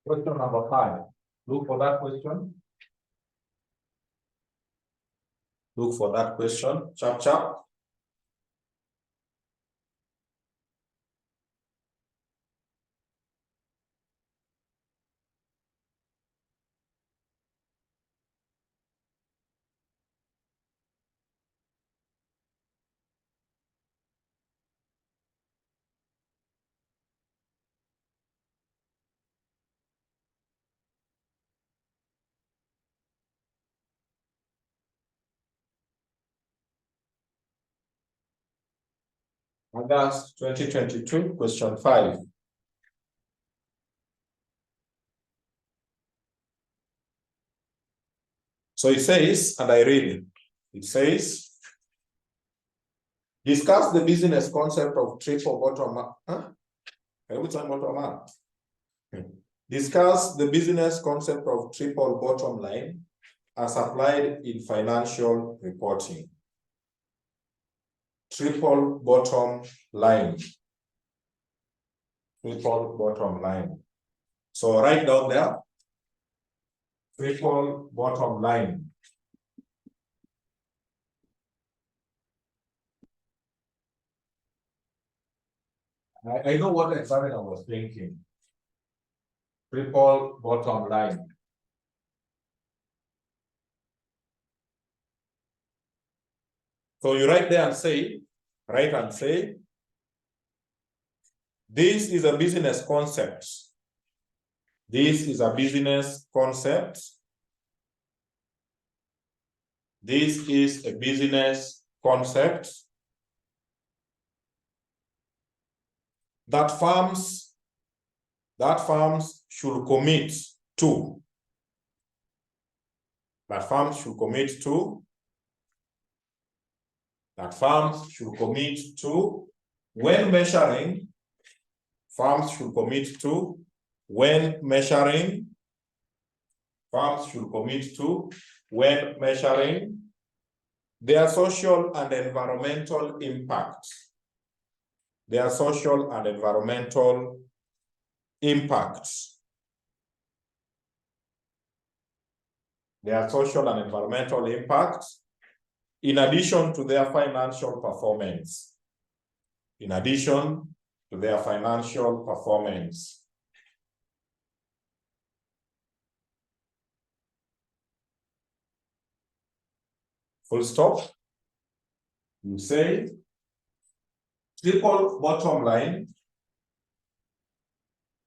Question number 5. Look for that question. Look for that question. Chap, chap. August 2022, question 5. So it says, and I read it, it says, discuss the business concept of triple bottom up. Every time bottom up. Discuss the business concept of triple bottom line as applied in financial reporting. Triple bottom line. Triple bottom line. So write down there. Triple bottom line. I know what examiner was thinking. Triple bottom line. So you write there and say, this is a business concept. This is a business concept. This is a business concept that firms should commit to. That firms should commit to. That firms should commit to when measuring. Firms should commit to when measuring. Firms should commit to when measuring their social and environmental impact. Their social and environmental impacts. Their social and environmental impacts in addition to their financial performance. In addition to their financial performance. Full stop. You say triple bottom line.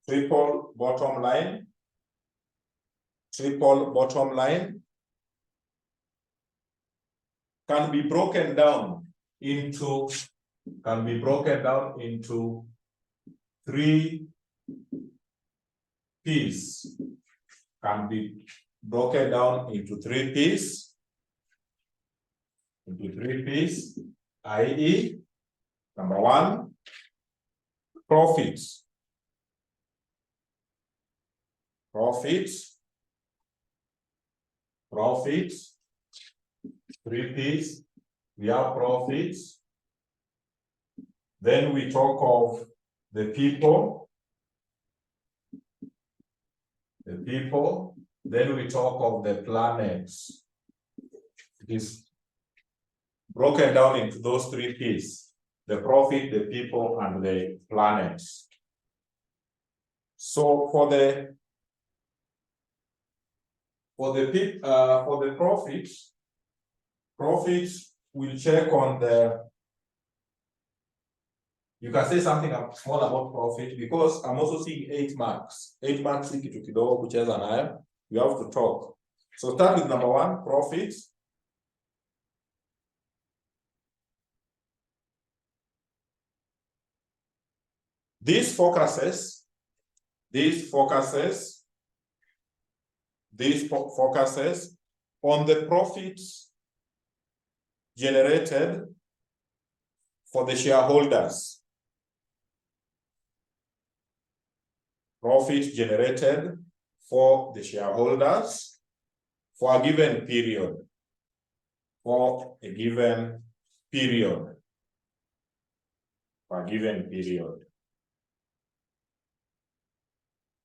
Triple bottom line. Triple bottom line can be broken down into 3 P's. Can be broken down into 3 P's. I.e., number 1, profits. Profits. 3 P's. We have profits. Then we talk of the people. Then we talk of the planets. It is broken down into those 3 P's: the profit, the people, and the planets. So for the profits will check on the. You can say something small about profit because I'm also seeing 8 marks. 8 marks kitu kidogo kucheza nayo. You have to talk. So start with number 1, profits. This focuses on the profits generated for the shareholders. Profit generated for the shareholders for a given period. For a given period.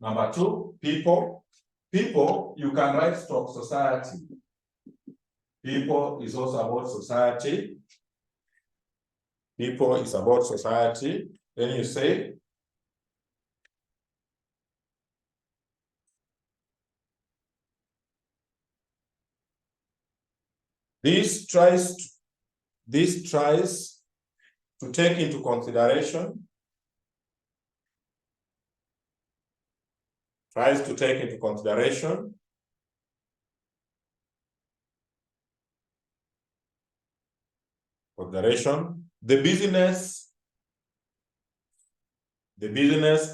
Number two, people. People, you can write stock society. People is also about society. People is about society. Then you say, this tries to take into consideration, the business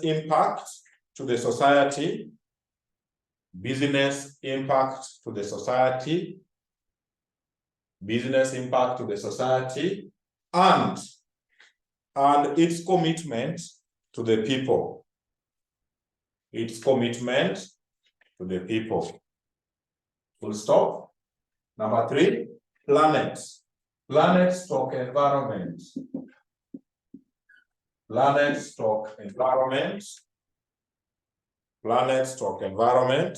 impact to the society, business impact to the society, and its commitment to the people. Full stop. Number three, planet. Planet stock environment. Planet stock environment. Planet stock environment.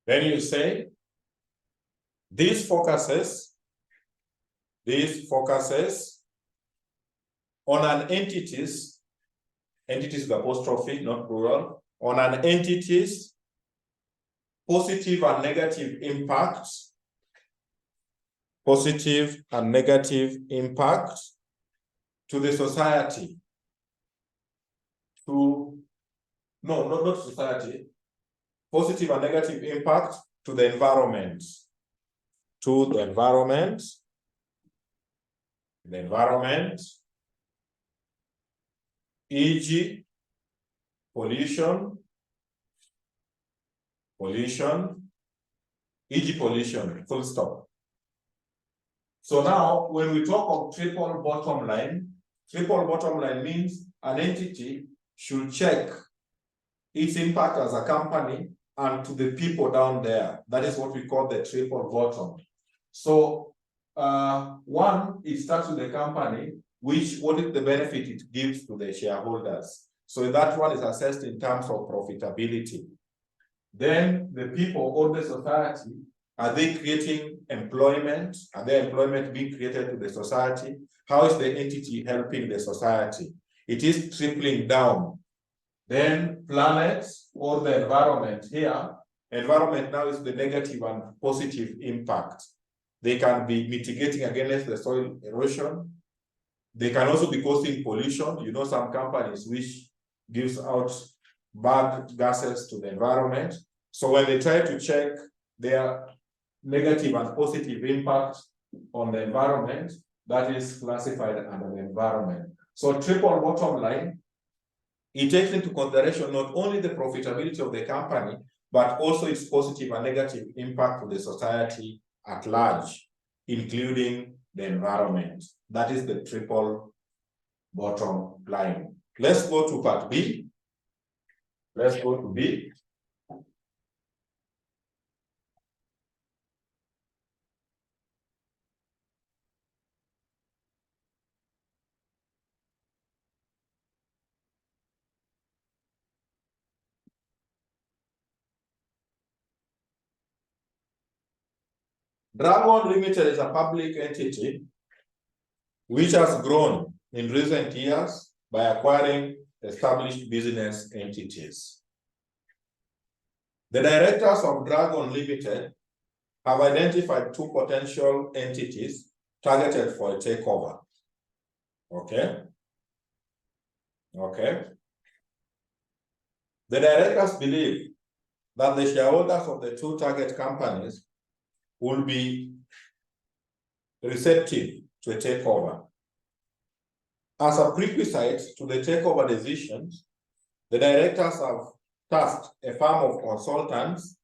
Then you say, this focuses on an entity's with apostrophe, not plural, on an entity's positive and negative impacts, to the society, not society, positive and negative impact to the environment, e.g. pollution, full stop. So now, when we talk of triple bottom line means an entity should check its impact as a company and to the people down there. That is what we call the triple bottom. So one, it starts with the company, what is the benefit it gives to the shareholders. So that one is assessed in terms of profitability. Then the people or the society, are they creating employment? Are there employment being created to the society? How is the entity helping the society? It is tripling down. Then planet or the environment here, environment now is the negative and positive impact. They can be mitigating against the soil erosion. They can also be causing pollution. You know, some companies which gives out bad gases to the environment. So when they try to check their negative and positive impact on the environment, that is classified under the environment. So triple bottom line, it takes into consideration not only the profitability of the company, but also its positive and negative impact on the society at large, including the environment. That is the triple bottom line. Let's go to part B. Let's go to B. Dragon Limited is a public entity which has grown in recent years by acquiring established business entities. The directors of Dragon Limited have identified two potential entities targeted for a takeover. Okay. The directors believe that the shareholders of the two target companies will be receptive to a takeover. As a prerequisite to the takeover decisions, the directors have tasked a firm of consultants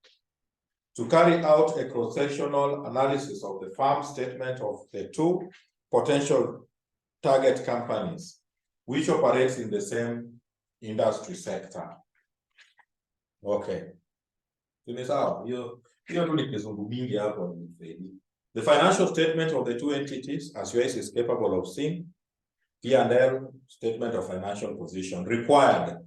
to carry out a cross-sectional analysis of the firm statement of the two potential target companies, which operates in the same industry sector. Okay. You The financial statement of the two entities, as US is capable of seeing, P&L, statement of financial position, required,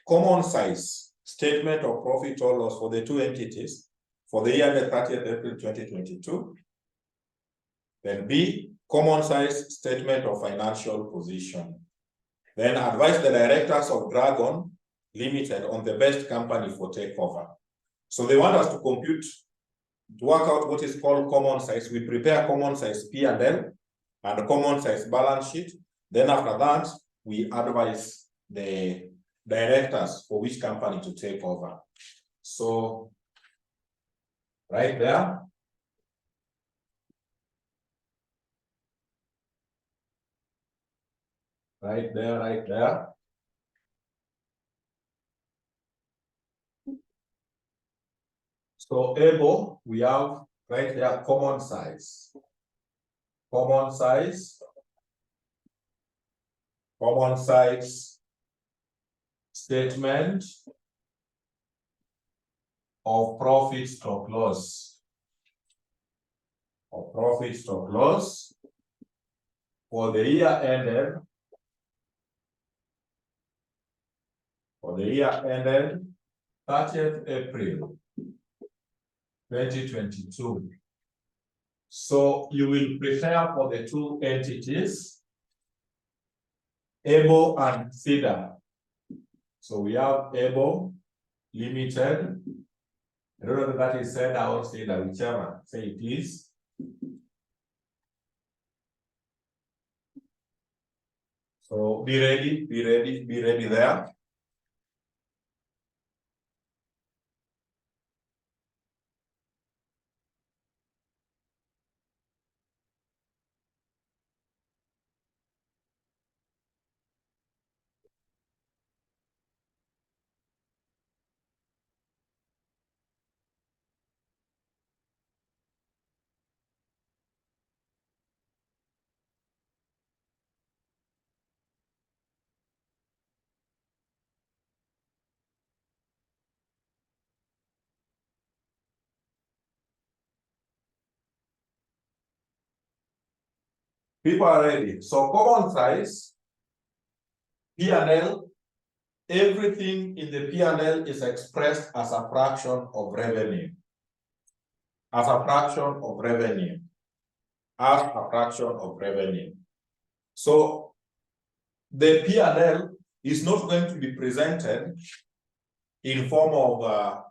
common size, statement of profit or loss for the two entities for the year ended 30th April 2022. Then B, common size statement of financial position. Then advise the directors of Dragon Limited on the best company for takeover. So they want us to compute, to work out what is called common size. We prepare common size P&L and common size balance sheet. Then after that, we advise the directors for which company to take over. So right there. Right there. So able, we have right there common size. Common size statement of profit stock loss. Of profit stock loss for the year ended. For the year ended 30th April 2022. So you will prepare for the two entities, Able and Cedar. So we have Able Limited. I don't know if that is Cedar or Cedar, whichever. Say it is. So be ready there. People are ready. So common size, P&L, everything in the P&L is expressed as a fraction of revenue. As a fraction of revenue. As a fraction of revenue. So the P&L is not going to be presented in form of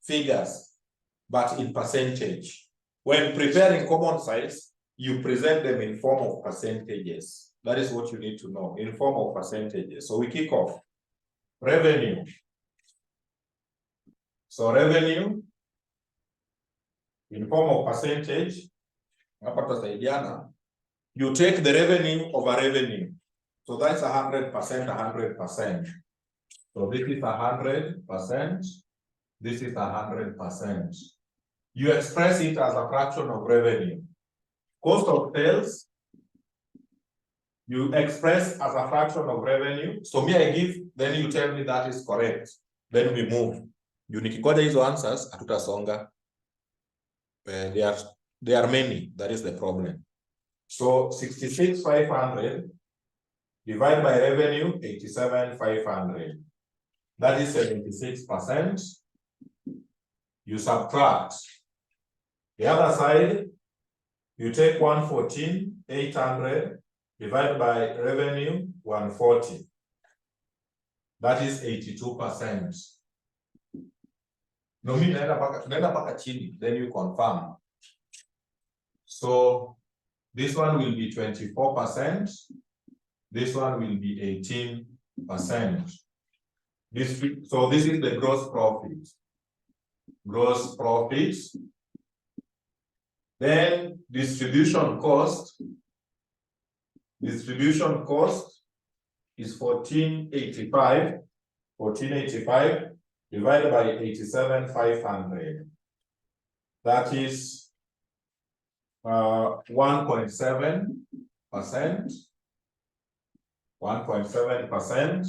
figures, but in percentage. When preparing common size, you present them in form of percentages. That is what you need to know, in form of percentages. So we kick off. Revenue. So revenue in form of percentage. You take the revenue over revenue. So that's 100%, 100%. So this is 100%. This is 100%. You express it as a fraction of revenue. Cost of sales, you express as a fraction of revenue. So me, I give, then you tell me that is correct. Then we move. You nikikoja hizo answers, hatutasonga. There are many. That is the problem. So 66,500 divided by revenue, 87,500. That is 76%. You subtract. The other side, you take 114,800 divided by revenue, 140. That is 82%. No, then you confirm. So this one will be 24%. This one will be 18%. So this is the gross profit. Gross profit. Then distribution cost. Distribution cost is 1485. 1485 divided by 87,500. That is 1.7%. 1.7%.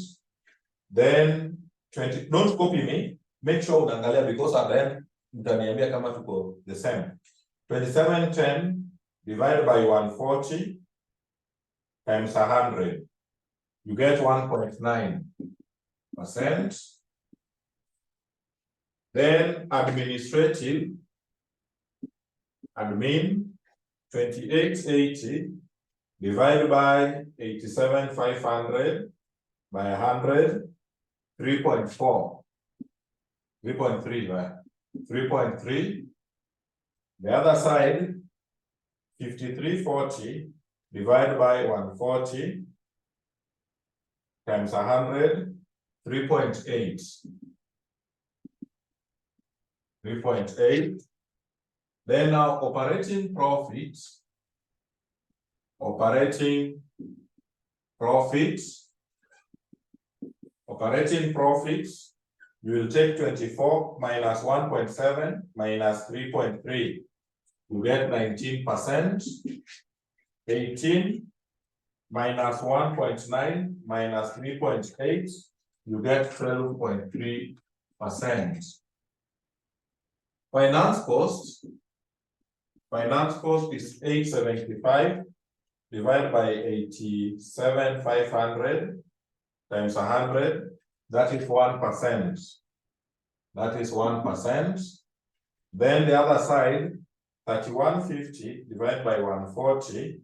Then 20. Don't copy me. make sure unaangalia because at the end mtaniambia kama tuko the same. 2710 divided by 140 times 100. You get 1.9%. Then administrative, admin, 2880 divided by 87,500 by 100, 3.4, 3.3, right? 3.3. The other side, 5340 divided by 140 times 100, 3.8. 3.8. Then now operating profits. Operating profits, you will take 24 minus 1.7 minus 3.3. You get 19%. 18 minus 1.9 minus 3.8. You get 12.3%. Finance cost is 875. divided by 87,500 times 100, that is 1%. That is 1%. Then the other side, 3150 divided by 140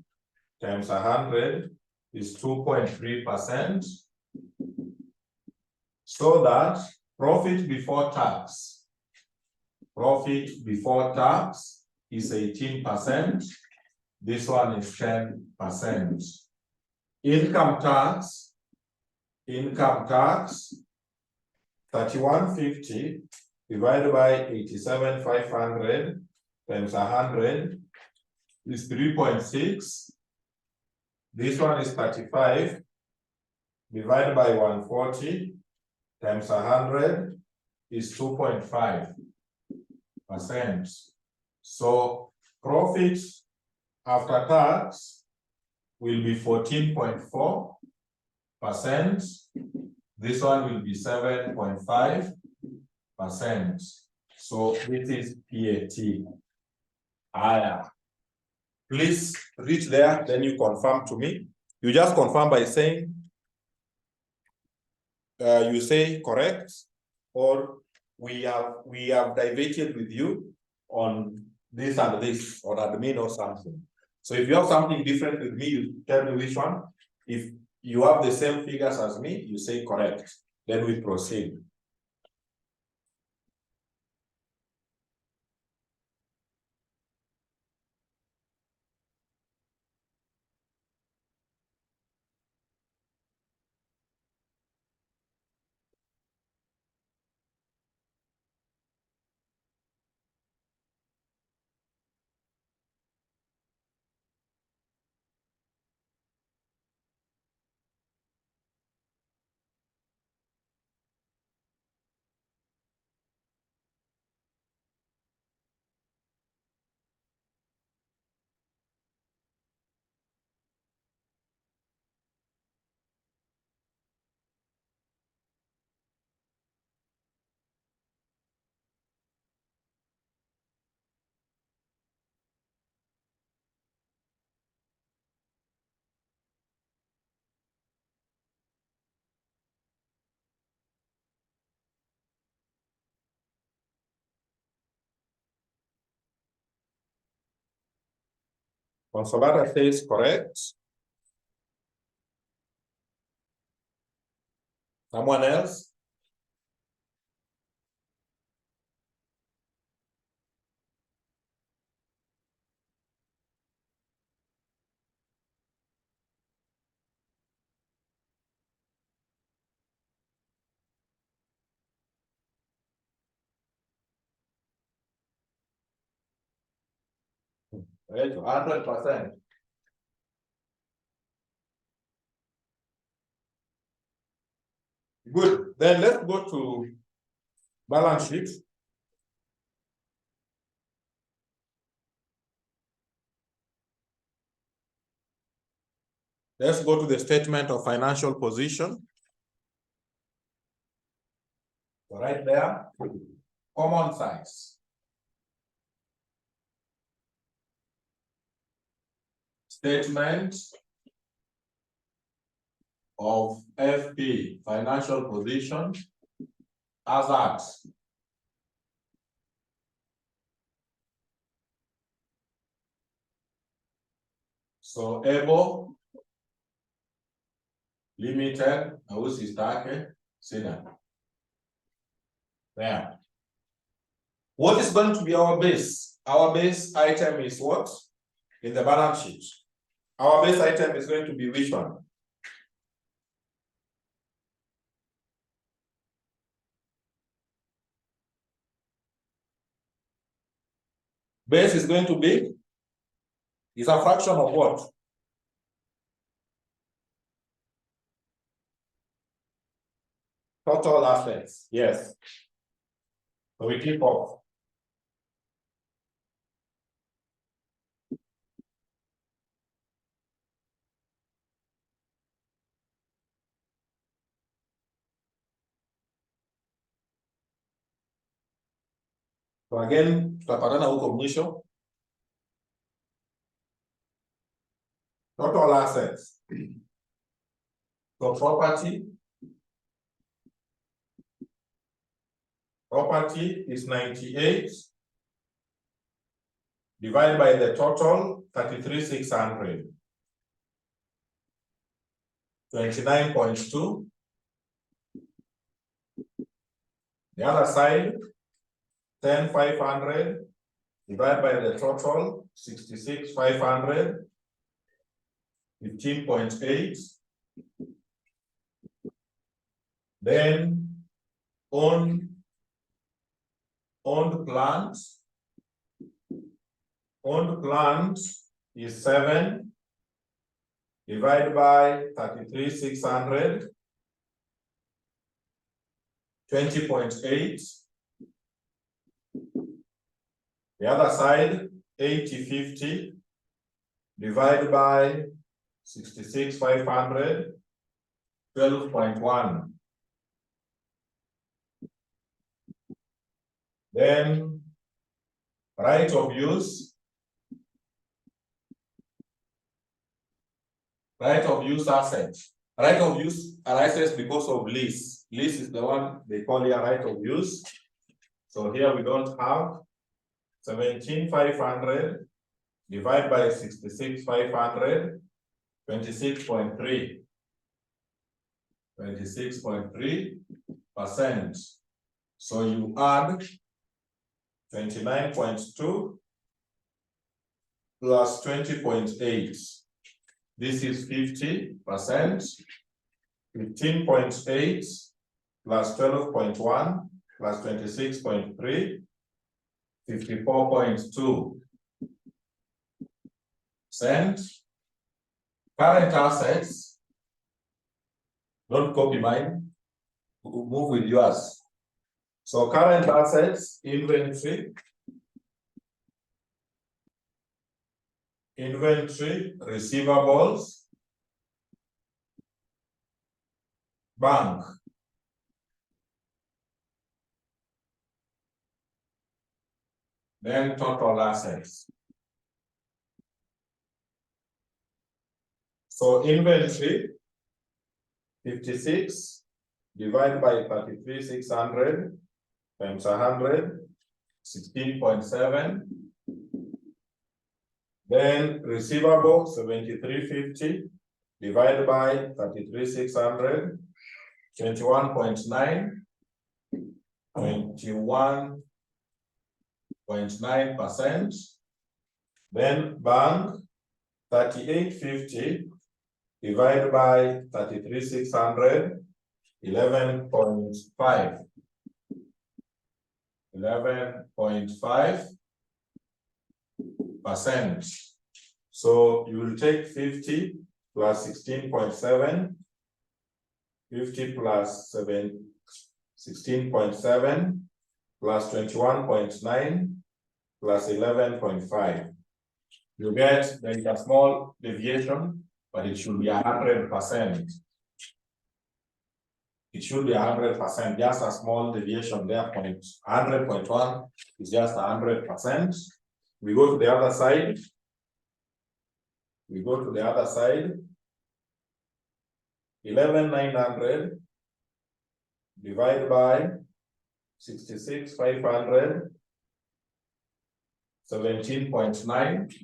times 100 is 2.3%. So that profit before tax is 18%. This one is 10%. Income tax, 3150 divided by 87,500 times 100 is 3.6. This one is 35 divided by 140 times 100 is 2.5%. So profit after tax will be 14.4%. This one will be 7.5%. So this is PAT. Please reach there, then you confirm to me. You just confirm by saying, you say correct, or we have diverted with you on this and this, or admin or something. So if you have something different with me, you tell me which one. If you have the same figures as me, you say correct. Then we proceed. Consolata says correct. Someone else? Right, 100%. Good. Then let's go to balance sheet. Let's go to the statement of financial position. So right there, common size. Statement of FP, financial position, as at so able limited ausistake sina. There. What is going to be our base? Our base item is what? In the balance sheet. Our base item is going to be which one? Base is going to be, is a fraction of what? Total assets, yes. So we keep off. So again, tutapatana huko mwisho. Total assets. So property is 98 divided by the total 33,600. 29.2. The other side, 10,500 divided by the total 66,500. 15.8. Then owned plants. Owned plants is 7 divided by 33,600. 20.8. The other side, 80/50 divided by 66,500. 12.1. Then right of use. Right of use assets. Right of use arises because of lease. Lease is the one they call here right of use. So here we don't have 17,500 divided by 66,500, 26.3. 26.3%. So you add 29.2 plus 20.8. This is 50%. 15.8 plus 12.1 plus 26.3. 54.2%. Current assets. Don't copy mine. Move with yours. So current assets, inventory, receivables, bank. Then total assets. So inventory, 56 divided by 33,600 times 100, 16.7. Then receivable, 7350 divided by 33,600, 21.9, 21.9%. Then bank, 3850 divided by 33,600, 11.5. 11.5%. So you will take 50 plus 16.7, 50 plus 16.7 plus 21.9 plus 11.5. You get there is a small deviation, but it should be 100%. it should be 100%, just a small deviation there, 100.1 is just 100%. We go to the other side. We go to the other side. 11,900 divided by 66,500, 17.9.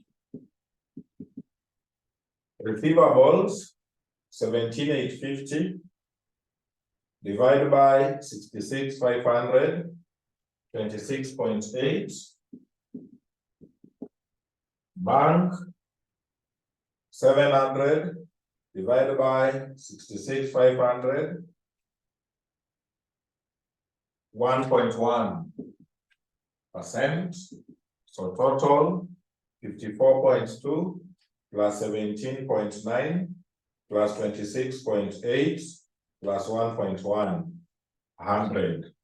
Receivables, 17,850 divided by 66,500, 26.8. Bank, 700 divided by 66,500, 1.1%. So total 54.2 plus 17.9 plus 26.8 plus 1.1, 100.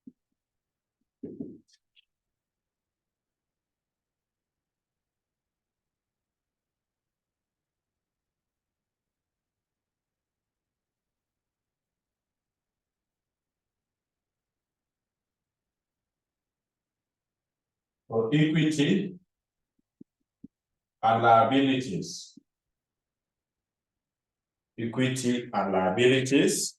For equity and liabilities. Equity and liabilities.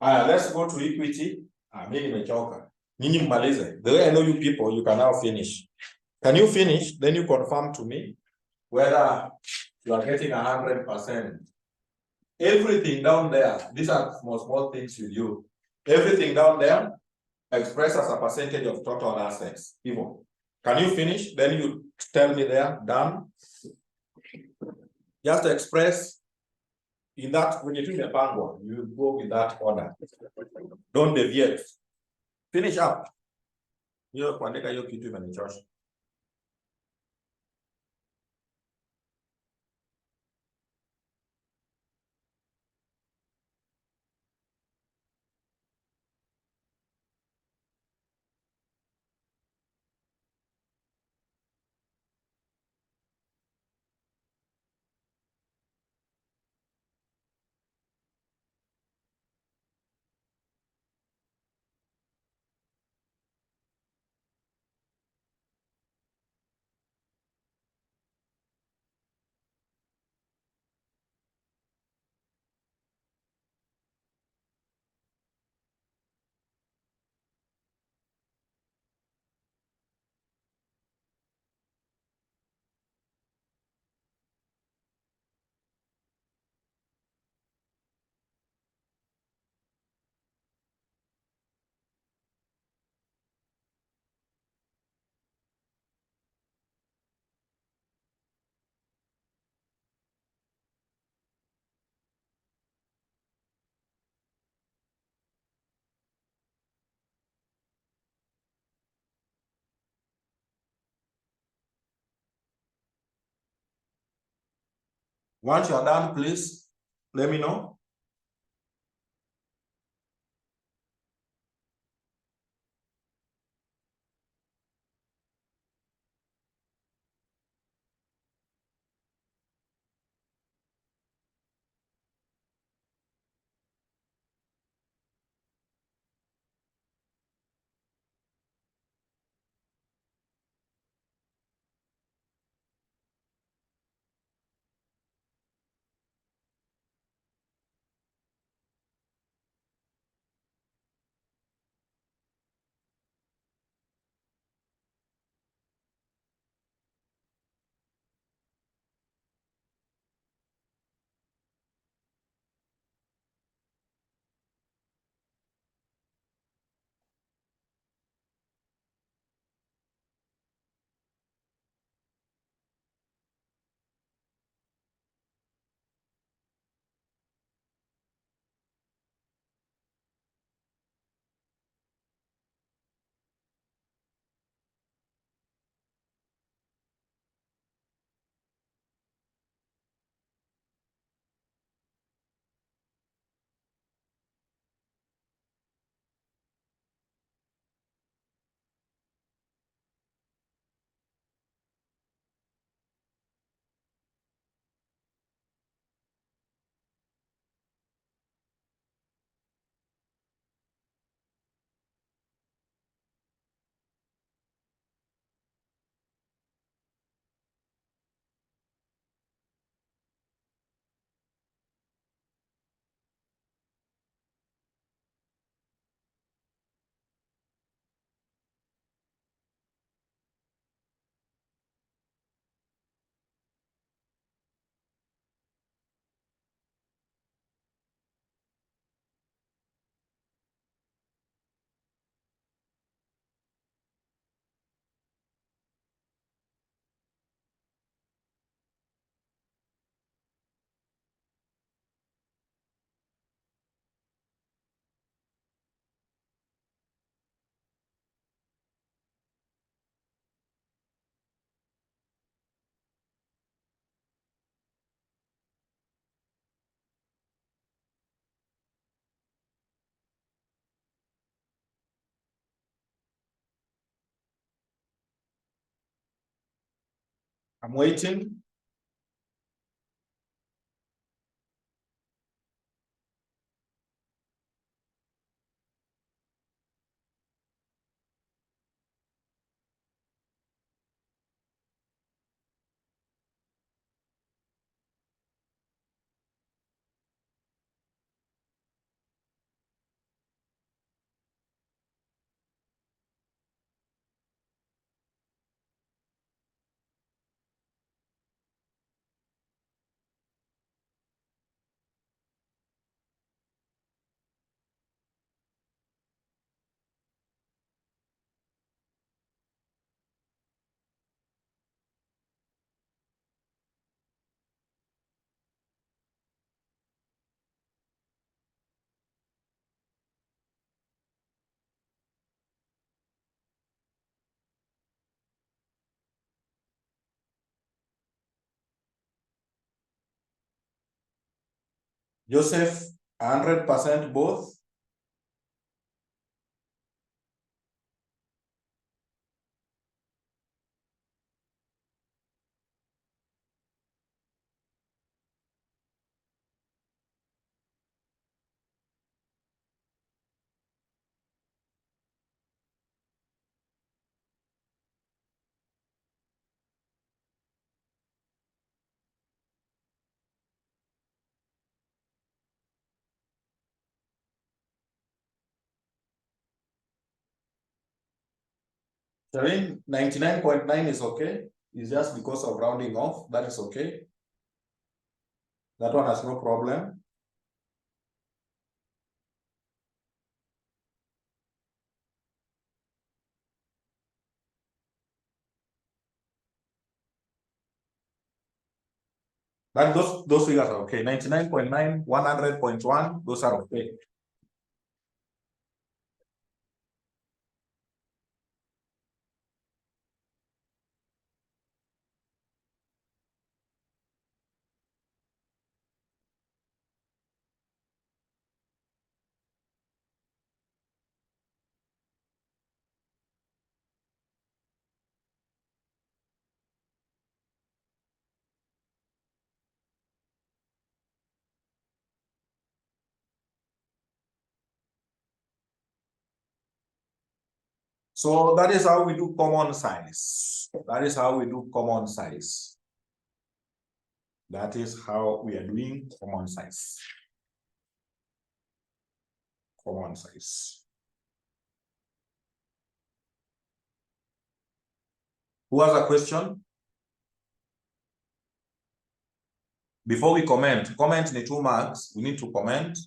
Let's go to equity. Mimi nimechoka. Nyinyi mmalize. The way I know you people, you can now finish. Can you finish? Then you confirm to me whether you are getting 100%. Everything down there, these are small things with you. Everything down there expressed as a percentage of total assets. Even. Can you finish? Then you tell me there, done. Just express in that, when you do the pango, you go with that order. Don't deviate. Finish up. Hiyo kuandika hiyo kitu imenichosha. Once you're done, please let me know. I'm waiting. Joseph, 100% both. Shireen, 99.9 is okay. It's just because of rounding off. That is okay. That one has no problem. But those figures are okay. 99.9, 100.1, those are okay. So that is how we do common size. That is how we do common size. That is how we are doing common size. Common size. Who has a question? Before we comment need 2 marks. We need to comment.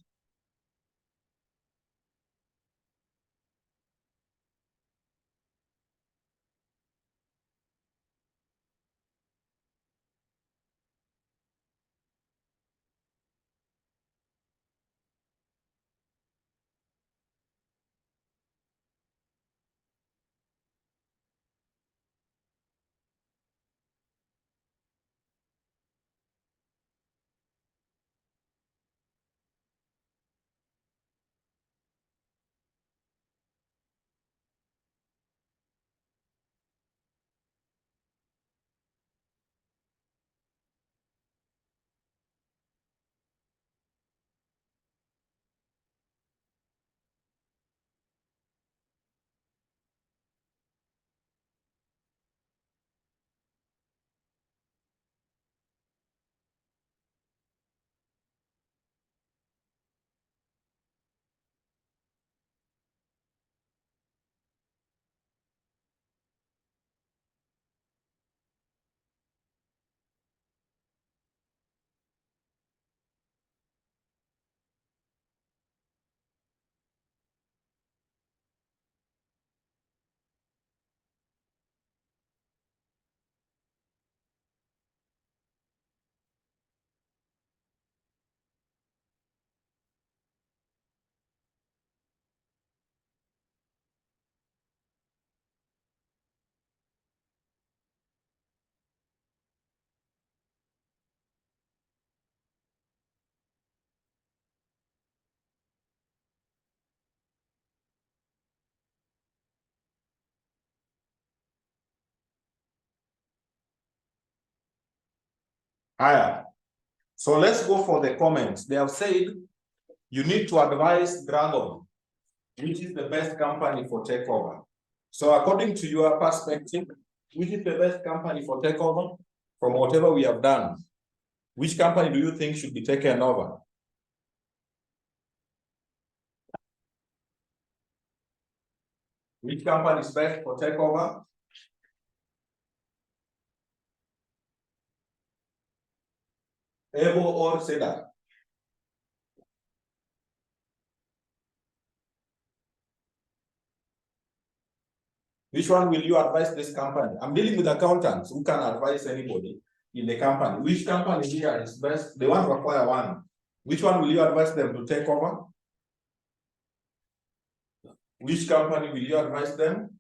Higher. So let's go for the comments. They have said you need to advise Dragon, which is the best company for takeover. So according to your perspective, which is the best company for takeover from whatever we have done? Which company do you think should be taken over? Which company is best for takeover? Able or Seda? Which one will you advise this company? I'm dealing with accountants who can advise anybody in the company. Which company here is best? They want to acquire one. Which one will you advise them to take over? Which company will you advise them?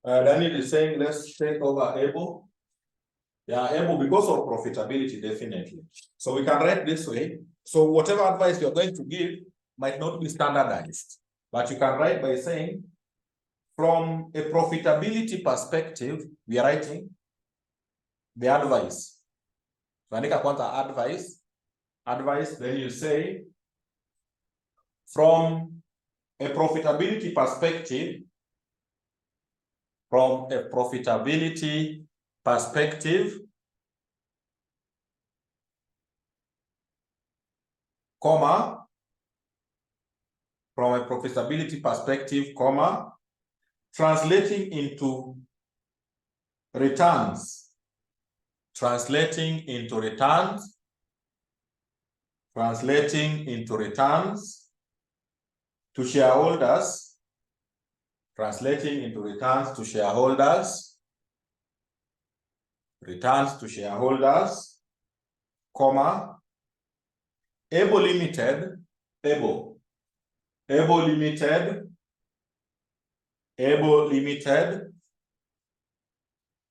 Daniel is saying, let's take over Able. Yeah, Able because of profitability, definitely. So we can write this way. So whatever advice you're going to give might not be standardized, but you can write by saying, from a profitability perspective, we are writing the advice. So andika kwanza advice, then you say, from a profitability perspective, comma, translating into returns, to shareholders, comma, Able Limited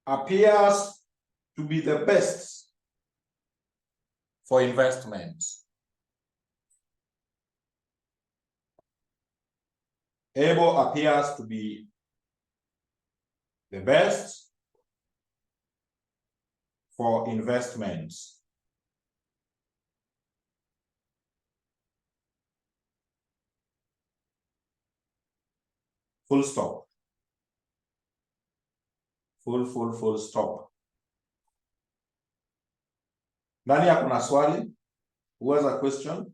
appears to be the best for investments. Able appears to be the best for investments. Full stop. Full stop. Nani ako na swali? Who has a question?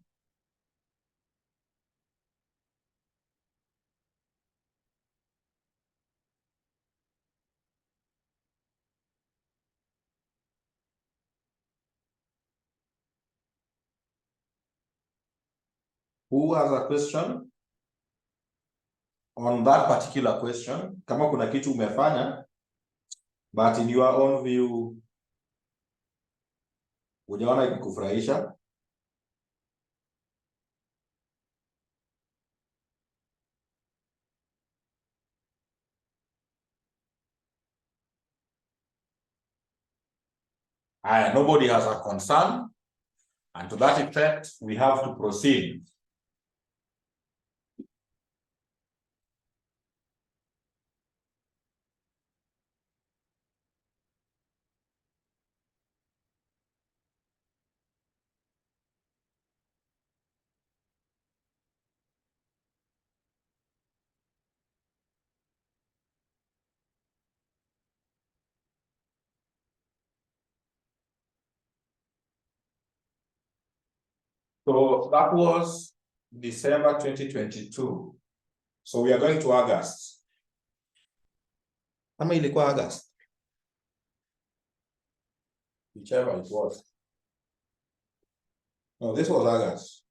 Who has a question on that particular question? Kama kuna kitu umefanya, but in your own view, hujaona ikikufurahisha. Nobody has a concern, and to that effect, we have to proceed. So that was December 2022. So we are going to August. Ama ilikuwa August? Whichever it was. No, this was August.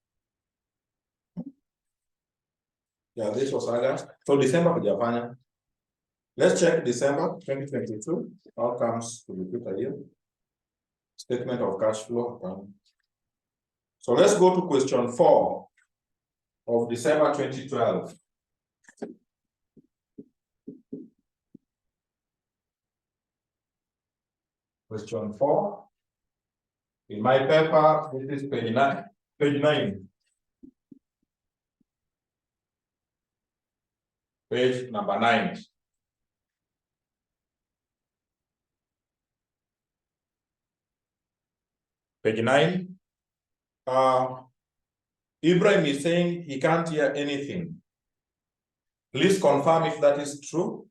Yeah, this was August. So December kujafanya. Let's check December 2022. Outcomes to be put here. Statement of cash flow. So let's go to question 4 of December 2012. Question 4. In my paper, this is page 9. Page number 9. Page 9. Ibrahim is saying he can't hear anything. Please confirm if that is true.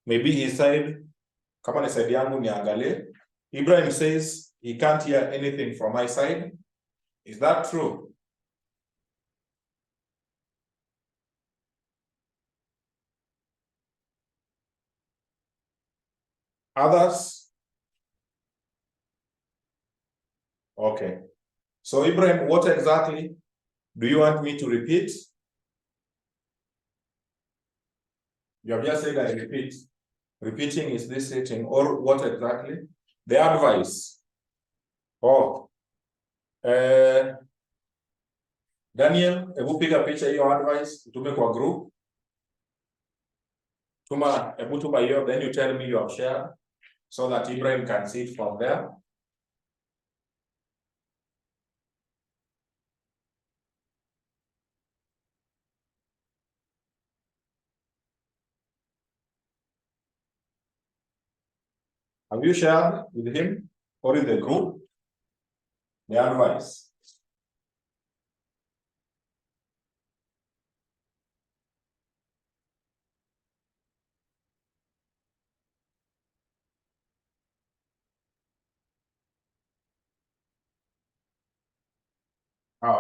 Maybe he said, kama ni side yangu niangalie. Ibrahim says he can't hear anything from my side. Is that true? Others? Okay. So Ibrahim, what exactly do you want me to repeat? You have just said I repeat. Repeating is this setting, or what exactly? The advice. Oh. Daniel, hebu piga picha hiyo advice, utume kwa group. Hebu tuma hiyo, then you tell me you have shared, so that Ibrahim can see it from there. Have you shared with him or in the group the advice?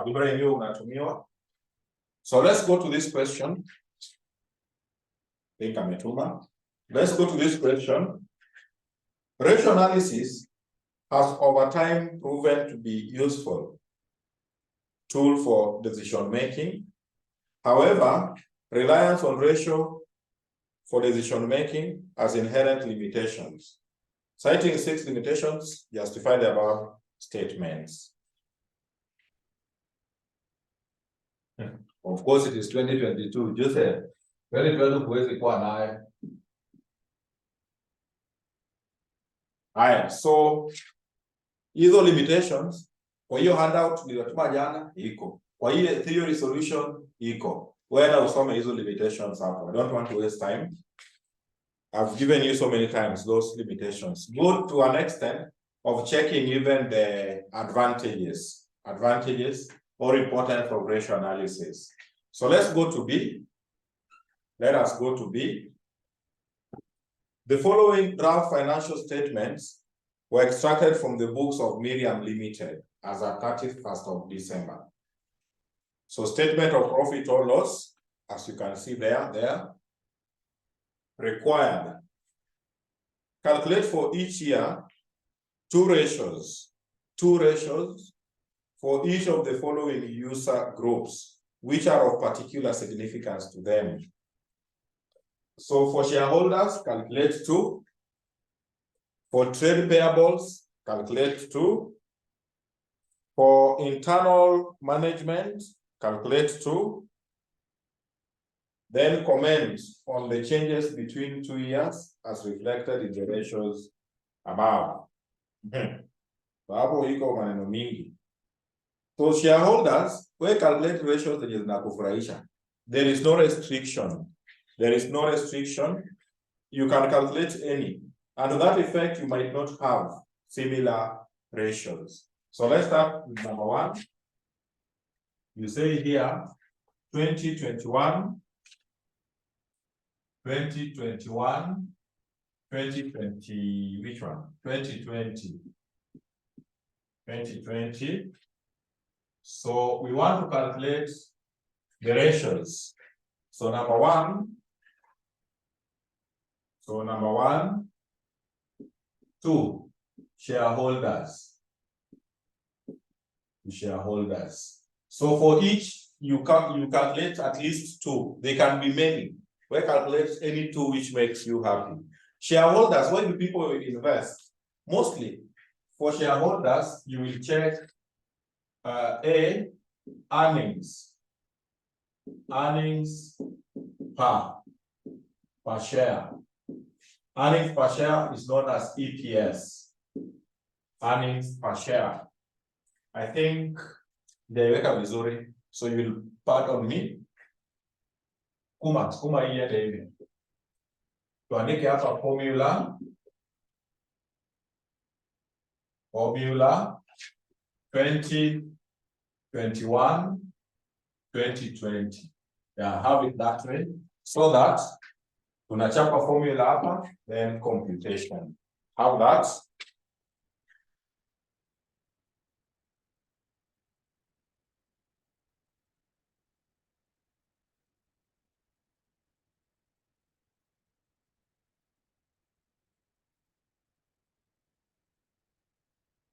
Ibrahim, hiyo unatumiwa. So let's go to this question. Think ametuma. Let's go to this question. Ratio analysis has over time proven to be useful tool for decision making. However, reliance on ratio for decision making has inherent limitations. Citing 6 limitations, justify the above statements. Of course, it is 2022. Joseph, 2012 huwezi kuwa naye. Haya, so hizo limitations kwa hiyo handout niliyotuma jana iko. Kwa hiyo theory solution iko. Wewe usome hizo limitations hapo. I don't want to waste time. I've given you so many times those limitations. Go to an extent of checking even the advantages or important for ratio analysis. So let's go to B. Let us go to B. The following draft financial statements were extracted from the books of Miriam Limited as at 31st of December. So statement of profit or loss, as you can see there, required. Calculate for each year two ratios for each of the following user groups, which are of particular significance to them. So for shareholders, calculate 2. For trade payables, calculate 2. For internal management, calculate 2. Then comment on the changes between 2 years as reflected in the ratios above. Hapo iko maneno mingi. So shareholders, we calculate ratios zenye zinakufurahisha. There is no restriction. You can calculate any. And to that effect, you might not have similar ratios. So let's start with number 1. You say here, 2021, 2020, which one? 2020. So we want to calculate the ratios. So number one, 2, shareholders. So for each, you calculate at least 2. They can be many. We calculate any 2 which makes you happy. Shareholders, where do people invest? Mostly for shareholders, you will check A, earnings per share. Earnings per share is known as EPS. Earnings per share. I think they wake up Missouri, so you will pardon me. Sukuma hii hata hivi. Tuandike hapa formula 2021 2020. Yeah, have it that way so that tunachapa formula hapa, then computation. Have that.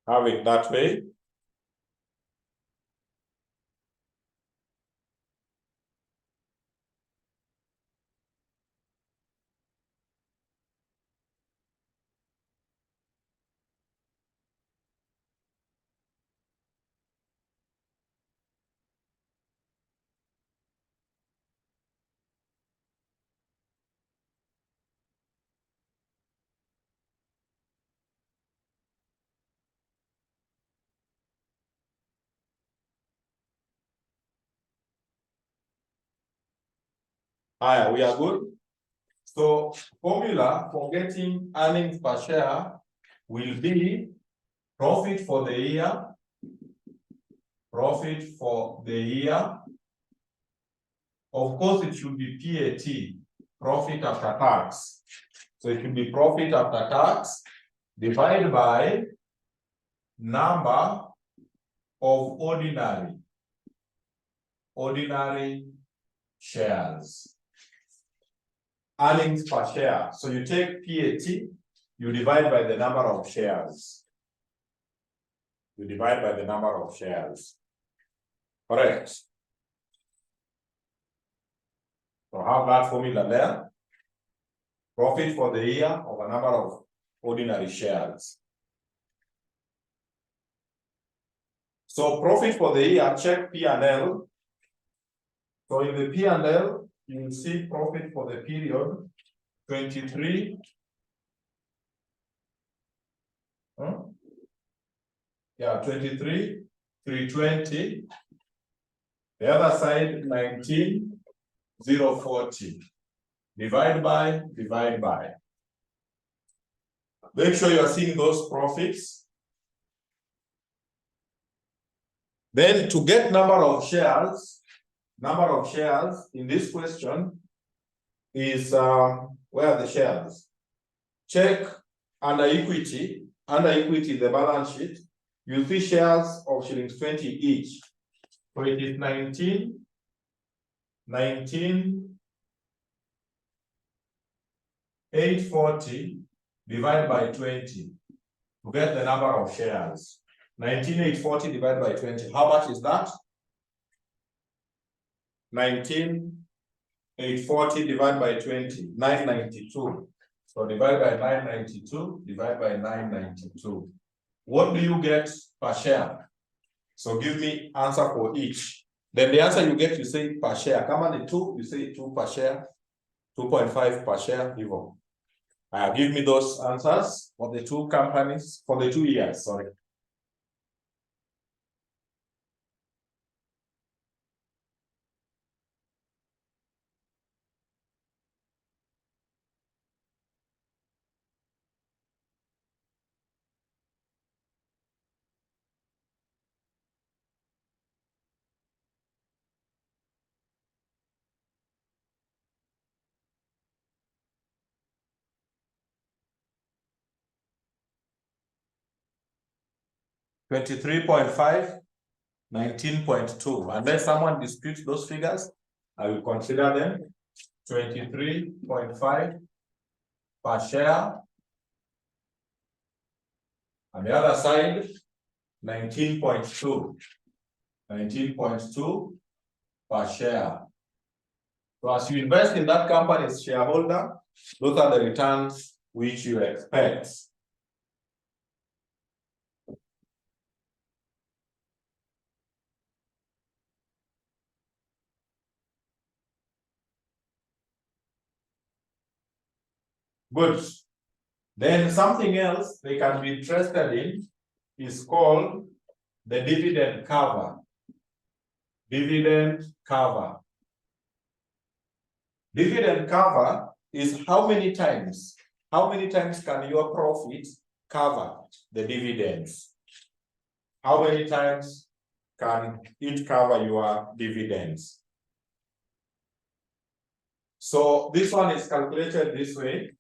Have it that way. Haya, we are good. So formula for getting earnings per share will be profit for the year. Profit for the year. Of course, it should be PAT, profit after tax. So it should be profit after tax divided by number of ordinary shares. Earnings per share. So you take PAT, you divide by the number of shares. You divide by the number of shares. Correct. So have that formula there. Profit for the year of a number of ordinary shares. So profit for the year, check P&L. So in the P&L, you will see profit for the period 23. Yeah, 23, 320. The other side, 19,040. Divide by. Make sure you are seeing those profits. Then to get number of shares in this question is where are the shares? Check under equity, the balance sheet, you see shares of shillings 20 each. So it is 19,840 divided by 20 to get the number of shares. 19,840 divided by 20. How much is that? 19,840 divided by 20. 992. So divide by 992, divide by 992. What do you get per share? So give me answer for each. Then the answer you get, you say per share. Come on, the 2, you say 2 per share, 2.5 per share, even. Give me those answers for the two companies, for the 2 years, sorry. $23.5, 19.2. Unless someone disputes those figures, I will consider them. 23.5 per share. On the other side, 19.2. 19.2 per share. So as you invest in that company's shareholder, those are the returns which you expect. Good. Then something else they can be interested in is called the dividend cover. Dividend cover. Dividend cover is how many times can your profit cover the dividends? How many times can it cover your dividends? So this one is calculated this way.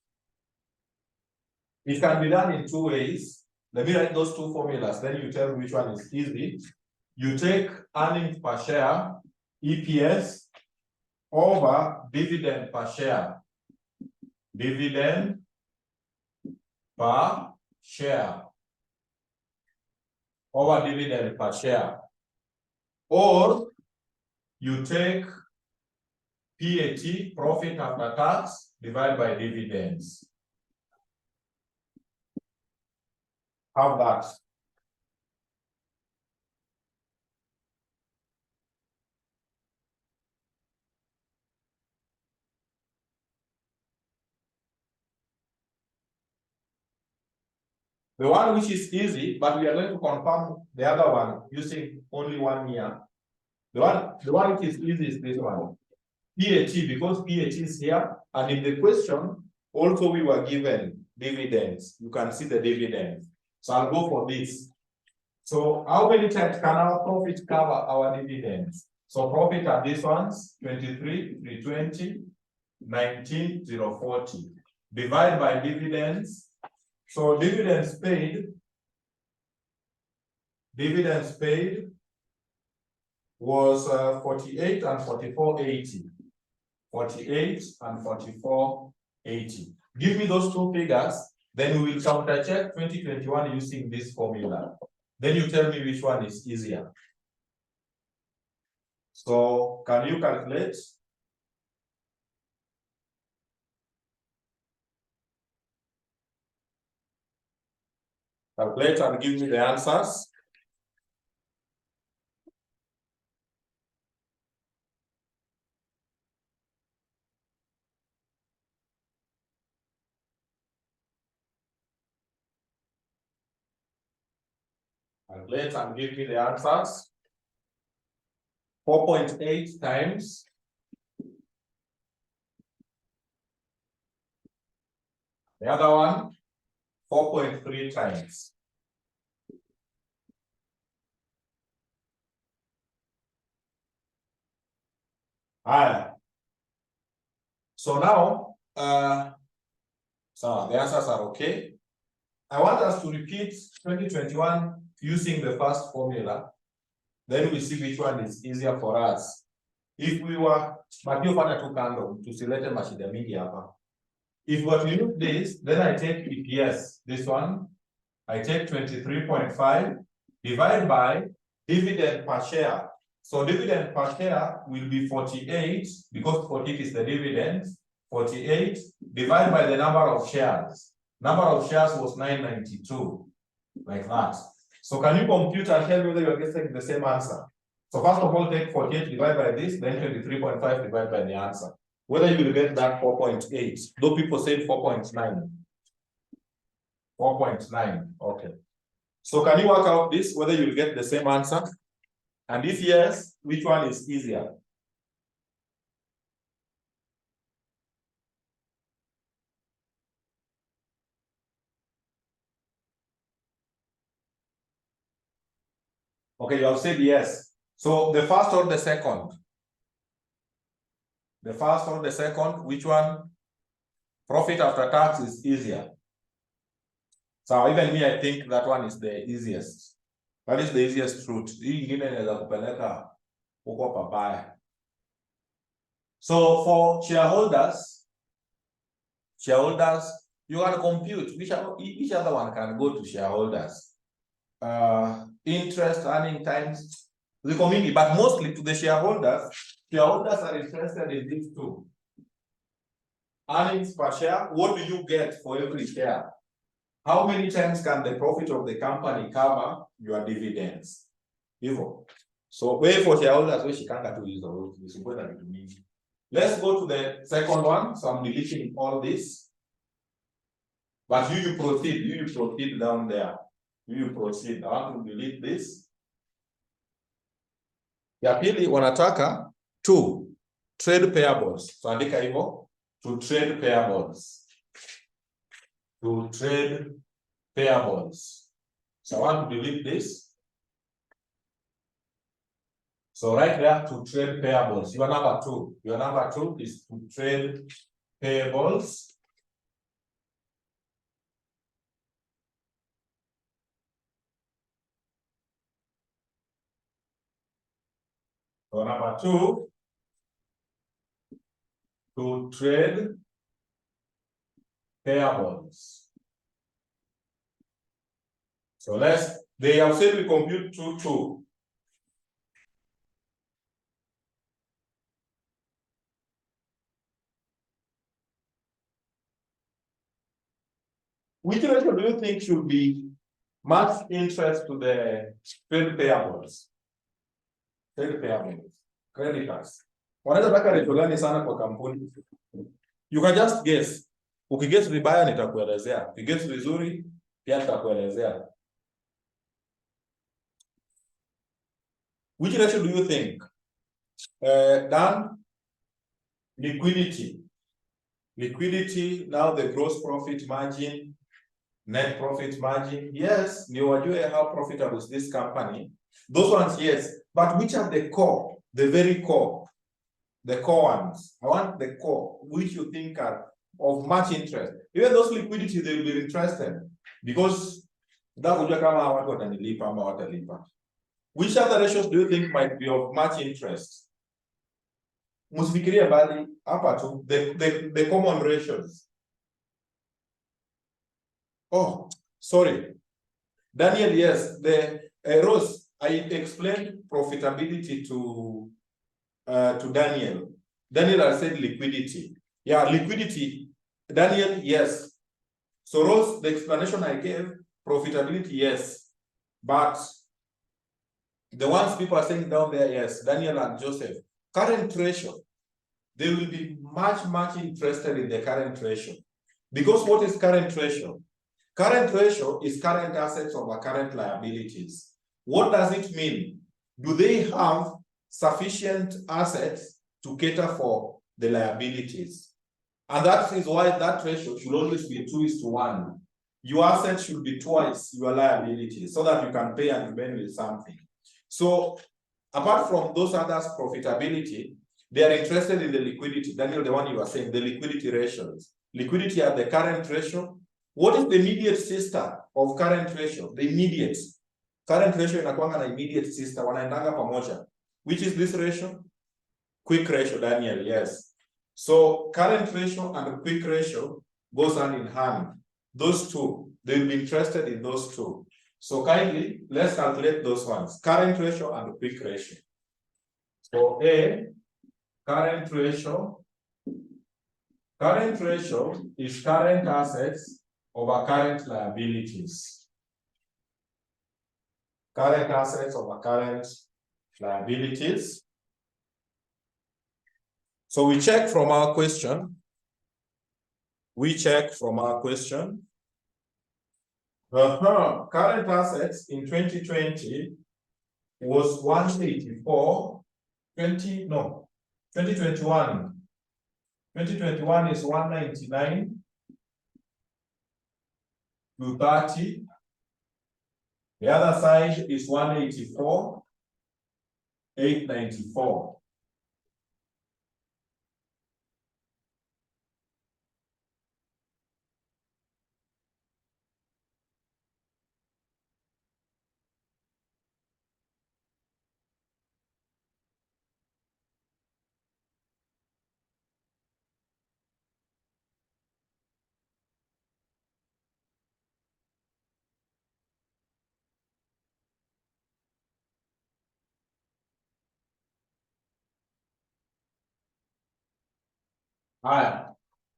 It can be done in two ways. Let me write those two formulas, then you tell me which one is easy. You take earnings per share, EPS, over dividend per share. Dividend per share. Over dividend per share. Or you take PAT, profit after tax, divided by dividends. Have that. The one which is easy, but we are going to confirm the other one using only 1 year. The one which is easy is this one. PAT, because PAT is here, and in the question, also we were given dividends. You can see the dividends. So I'll go for this. So how many times can our profit cover our dividends? So profit are these ones, 23, 320, 19, 040. Divide by dividends. So dividends paid was 48 and 44.80. 48 and 44.80. Give me those two figures, then we will counter check 2021 using this formula. Then you tell me which one is easier. So can you calculate? Calculate and give me the answers. Calculate and give me the answers. 4.8 times. The other one, 4.3 times. So now, so the answers are okay. I want us to repeat 2021 using the first formula. Then we see which one is easier for us. If we were, if we were to use this, then I take EPS, this one, I take 23.5, divide by dividend per share. So dividend per share will be 48, because 48 is the dividend, 48, divided by the number of shares. Number of shares was 992, like that. So can you compute and tell me whether you're getting the same answer? So first of all, take 48 divided by this, then 23.5 divided by the answer. Whether you will get that 4.8, though people say 4.9. 4.9, okay. So can you work out this, whether you will get the same answer? And if yes, which one is easier? Okay, you have said yes. So the first or the second? The first or the second, which one? Profit after tax is easier. So even me, I think that one is the easiest. That is the easiest route. So for shareholders, you can compute which other one can go to shareholders. Interest, earning times, the community, but mostly to the shareholders. Shareholders are interested in these two. Earnings per share, what do you get for every share? How many times can the profit of the company cover your dividends? So wait for shareholders, which you can't do is important to me. Let's go to the second one. So I'm deleting all this. But you proceed down there. You proceed. I want to delete this. Ya pili wanataka 2. trade payables. So andika hivyo, to trade payables. To trade payables. So I want to delete this. So right there, to trade payables. Your number 2. Your number 2 is to trade payables. So number 2, to trade payables. So they have said we compute 2. Which ratio do you think should be much interest to the trade payables? Trade payables, creditors. Wanaweza taka ratio gani sana kwa kampuni? You can just guess. Ukiguess vibaya nitakuelezea. Ukiguess vizuri pia nitakuelezea. Which ratio do you think? Dan, liquidity. Liquidity, now the gross profit margin, net profit margin. Yes, you are doing how profitable is this company. Those ones, yes. But which are the core, the very core? The core ones. I want the core, which you think are of much interest. Even those liquidity, they will be interested. Because which other ratios do you think might be of much interest? Msifikirie bali hapa tu, the common ratios. Oh, sorry. Daniel, yes, the Rose, I explained profitability to Daniel. Daniel has said liquidity. Yeah, liquidity. Daniel, yes. So Rose, the explanation I gave, profitability, yes. But the ones people are saying down there, yes, Daniel and Joseph. Current ratio, they will be much interested in the current ratio. Because what is current ratio? Current ratio is current assets over current liabilities. What does it mean? Do they have sufficient assets to cater for the liabilities? And that is why that ratio should always be 2:1. Your assets should be twice your liabilities so that you can pay and remain with something. So apart from those others, profitability, they are interested in the liquidity. Daniel, the one you are saying, the liquidity ratios. Liquidity at the current ratio. What is the immediate sister of current ratio? The immediate. Current ratio inakuanga na immediate sister, wanaendanga pamoja. Which is this ratio? Quick ratio, Daniel, yes. So current ratio and quick ratio goes hand in hand. Those two, they will be interested in those two. So kindly, let's calculate those ones. Current ratio and quick ratio. So A, current ratio is current assets over current liabilities. Current assets over current liabilities. So we check from our question. Current assets in 2020 was 184. 2021. 2021 is 199 to 30. The other side is 184, 894.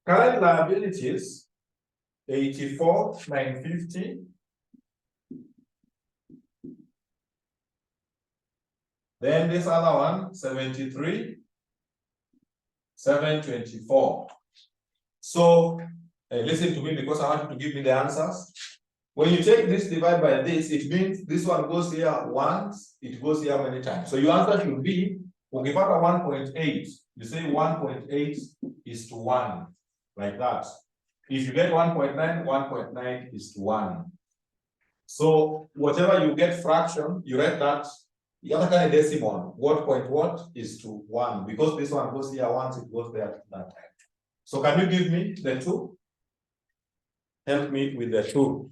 Current liabilities, 84,950. Then this other one, 73,724. So listen to me because I want you to give me the answers. When you take this divide by this, it means this one goes here once, it goes here many times. So your answer should be Ukipata 1.8, you say 1.8 is to 1, like that. If you get 1.9, 1.9 is to 1. So whatever you get fraction, you write that. The other kind of decimal, what is to 1, because this one goes here once, it goes there that time. So can you give me the 2? Help me with the 2.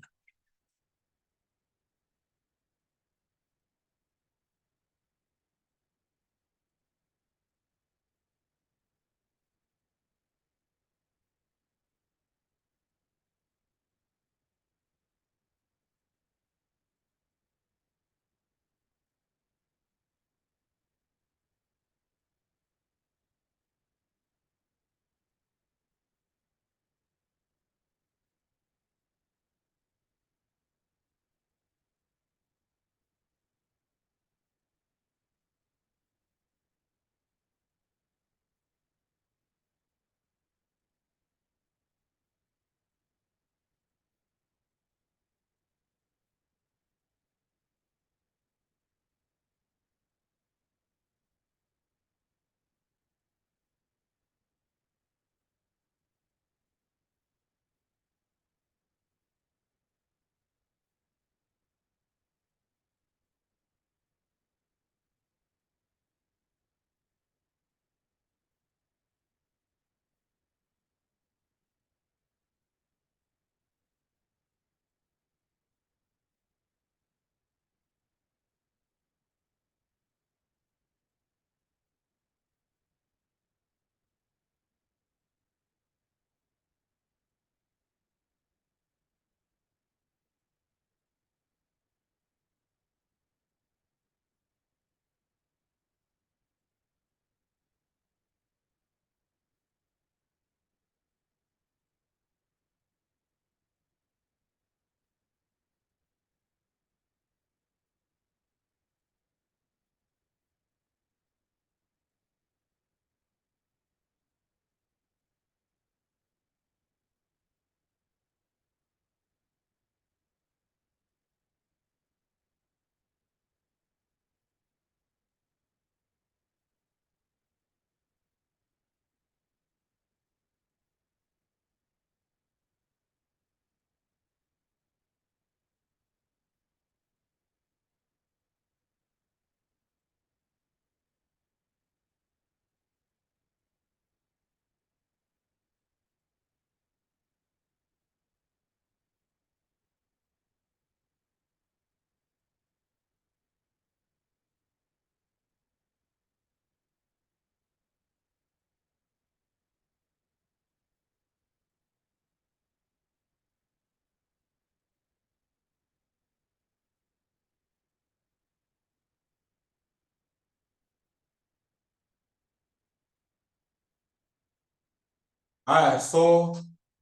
So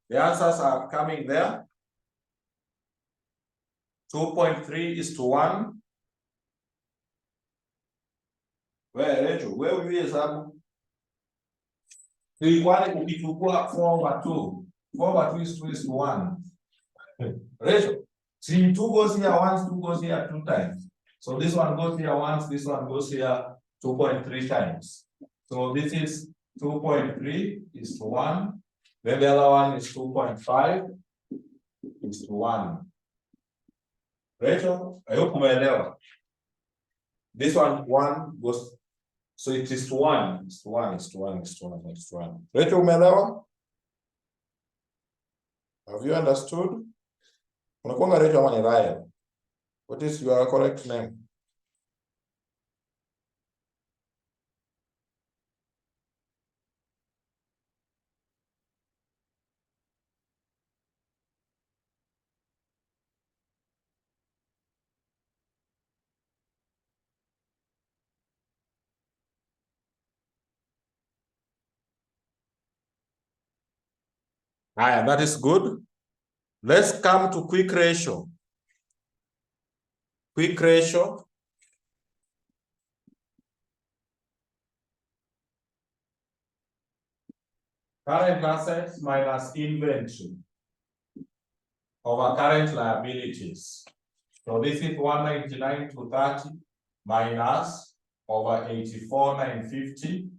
the answers are coming there. 2.3 is to 1. Where will you hesabu? Kwani ukichukua 4/2. 4/2 is 2 is to 1. Ratio. See, 2 goes here once, 2 goes here 2 times. So this one goes here once, this one goes here 2.3 times. So this is 2.3 is to 1. Then the other one is 2.5 is to 1. Rachel, I hope umeelewa. This one goes, so it is to 1. It's to 1, it's to 1, it's to 1, it's to 1. Rachel, umeelewa? Have you understood? Unakuanga Rachel ama ni Ryan? What is your correct name? That is good. Let's come to quick ratio. Quick ratio. Current assets minus inventory over current liabilities. So this is 199 to 30 minus over 84,950.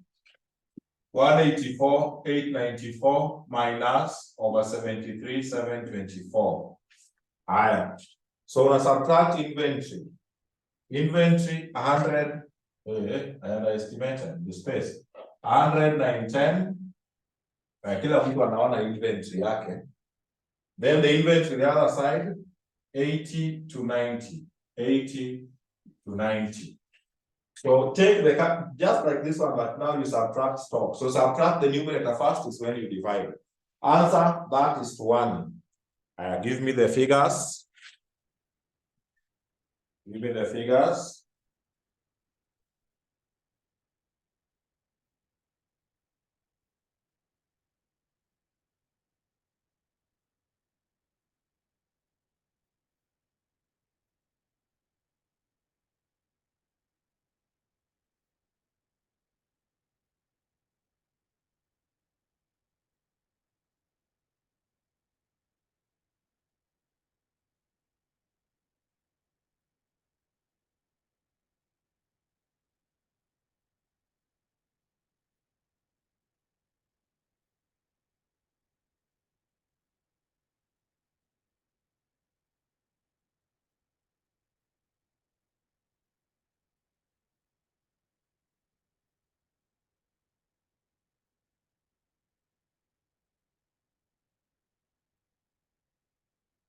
184,894 minus over 73,724. Higher. So una subtract inventory. Inventory 100, I underestimated the space. 100, 910. Kila mtu anaona inventory yake. Then the inventory the other side 80 to 90. 80 to 90. So take the just like this one, but now you subtract stock. So subtract the numerator first is when you divide. Answer that is 1. Give me the figures. Give me the figures.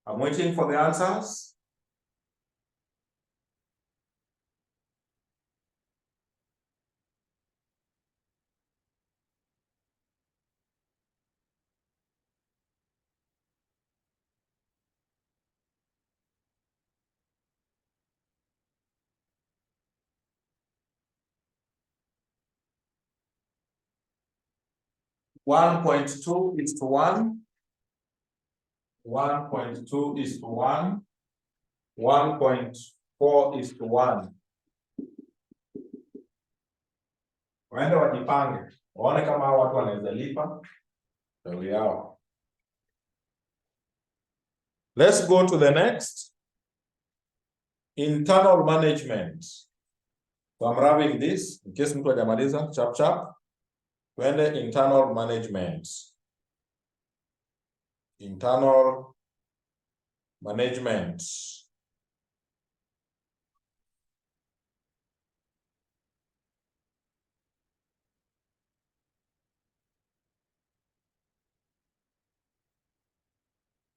I'm waiting for the answers. One 1.2 is to 1. 1.2 is to 1. 1.4 is to 1. Waende wajipange. Waone kama hao watu wanaweza lipa. Shauri yao. Let's go to the next. Internal management. So I'm wrapping this in case mtu hajamaliza chap chap. Twende internal management. Internal management.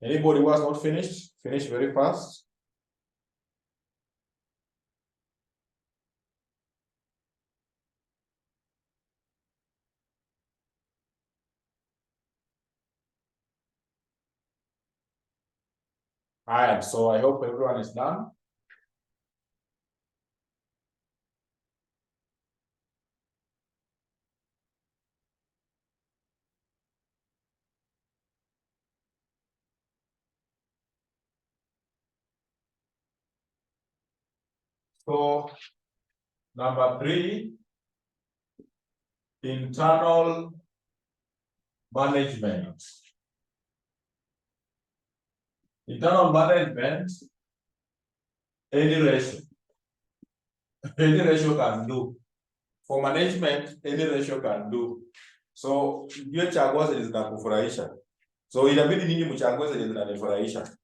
Anybody who has not finished? Finish very fast. All right, so I hope everyone is done. So, number 3, internal management. Internal management, any ratio. Any ratio can do. For management, any ratio can do. So, hiyo chagua zenye zinakufurahisha. So, inabidi nyinyi mchague zenye zinanifurahisha.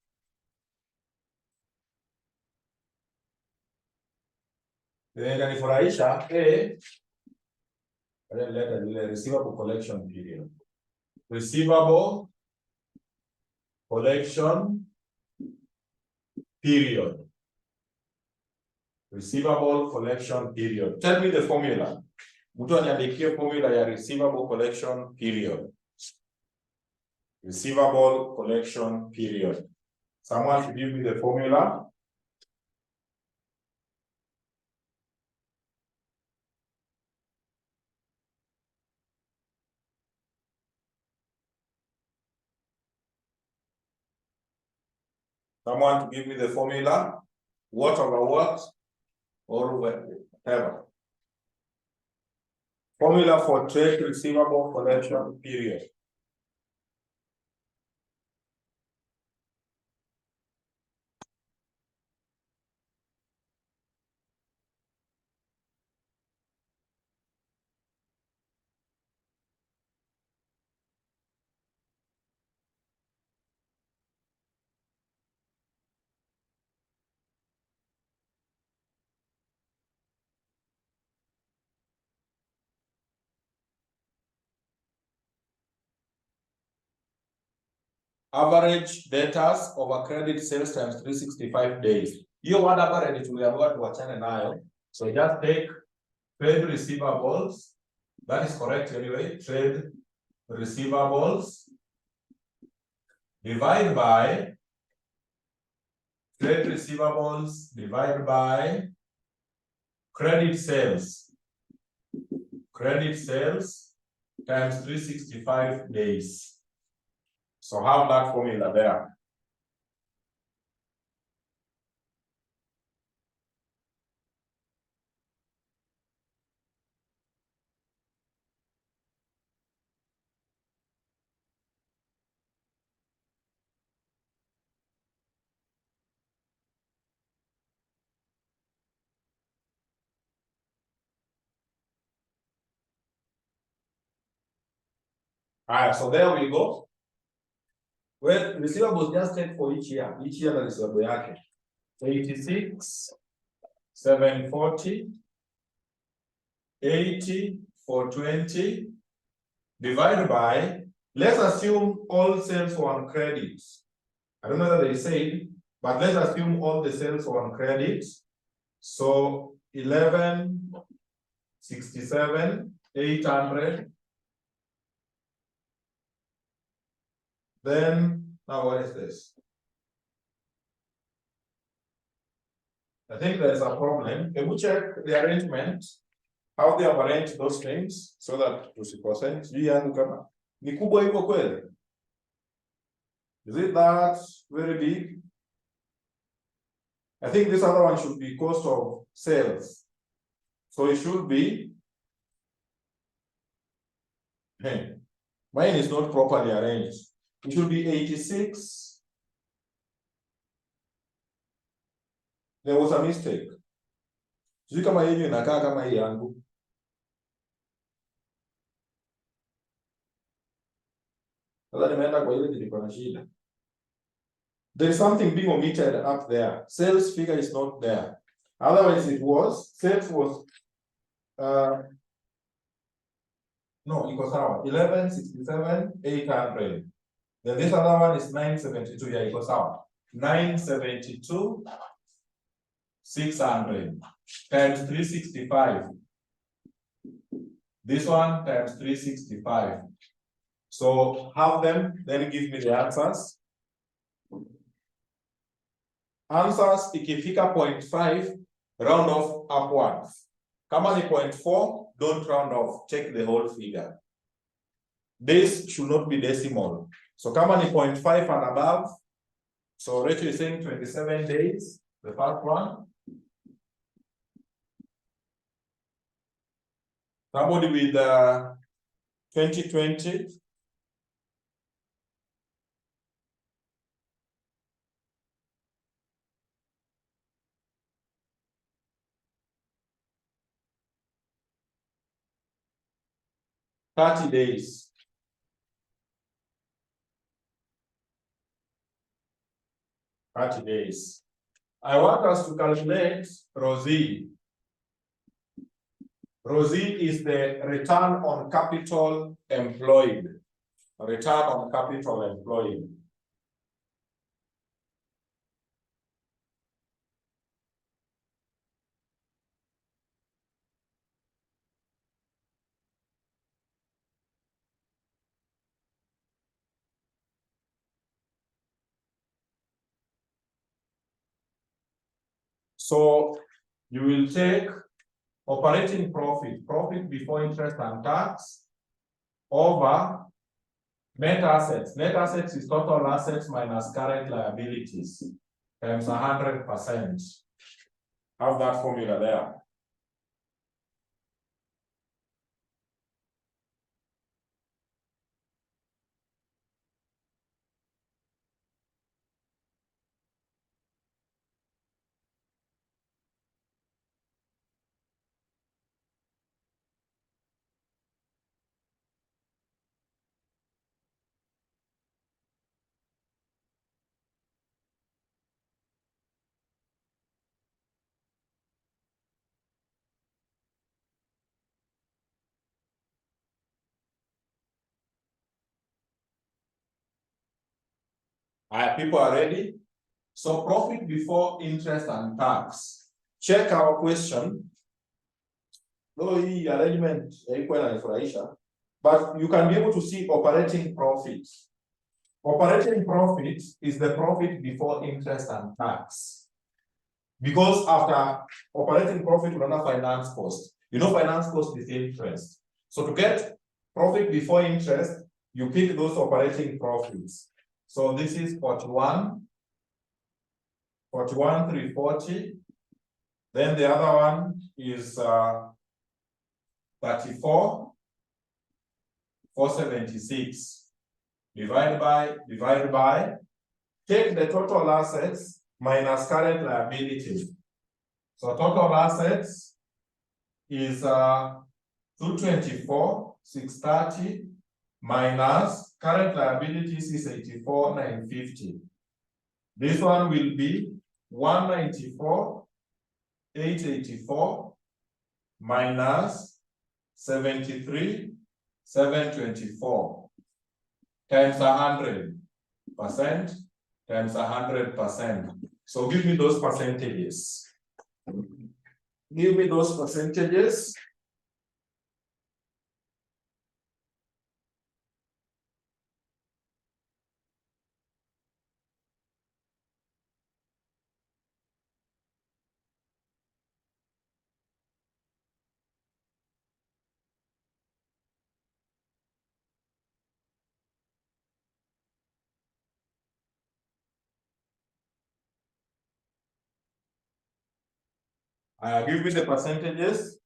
Inanifurahisha, receivable collection period. Receivable collection period. Receivable collection period. Tell me the formula. Mtu aniandikie formula ya receivable collection period. Receivable collection period. Someone should give me the formula. Someone to give me the formula. What over what? Or whatever. Formula for trade receivable collection period. average debtors over credit sales times 365 days. Hiyo word average tuliambiwa tuachane nayo. So just take trade receivables. That is correct anyway. Trade receivables divide by trade receivables divided by credit sales. Credit sales times 365 days. So have that formula there. All right, so there we go. Well, receivables just take for each year. Each year the receivable yake. 86, 740, 80, 420, divided by, let's assume all sales were on credit. I don't know whether they said, but let's assume all the sales were on credit. So 1167, 800. Then, now what is this? I think there's a problem. Can we check the arrangement? How they have arranged those things so that tusikose. Hii yangu kama ni kubwa hivyo kweli? Is it that very big? I think this other one should be cost of sales. So it should be, mine is not properly arranged. It should be 86. There was a mistake. Sijui kama hivi inakaa kama hii yangu. Sasa nimeenda kwa ile nilikuwa na shida. There is something being omitted up there. Sales figure is not there. Otherwise it was, sales was, no, it was out. 1167, 800. Then this other one is 972. Yeah, it was out. 972, 600 times 365. This one times 365. So have them, then give me the answers. Answers, ikifika 0.5, round off upwards. Kama ni 0.4, don't round off, take the whole figure. This should not be decimal. So kama ni 0.5 and above, so Rachel is saying 27 days, the first one. Somebody with 2020. $30. 30 days. I want us to calculate ROSI. ROSI is the return on capital employed. Return on capital employed. So you will take operating profit, profit before interest and tax, over net assets. Net assets is total assets minus current liabilities times 100%. Have that formula there. People are ready? So profit before interest and tax. Check our question. Though the arrangement but you can be able to see operating profit. Operating profit is the profit before interest and tax. Because after operating profit, we don't have finance cost. You know, finance cost is interest. So to get profit before interest, you pick those operating profits. So this is 41,340. Then the other one is 34,476. Divided by, take the total assets minus current liability. So total assets is 224,630 minus current liabilities is 84,950. This one will be 194,884 minus 73,724 times 100% times 100%. So give me those percentages. Give me those percentages. Give me the percentages.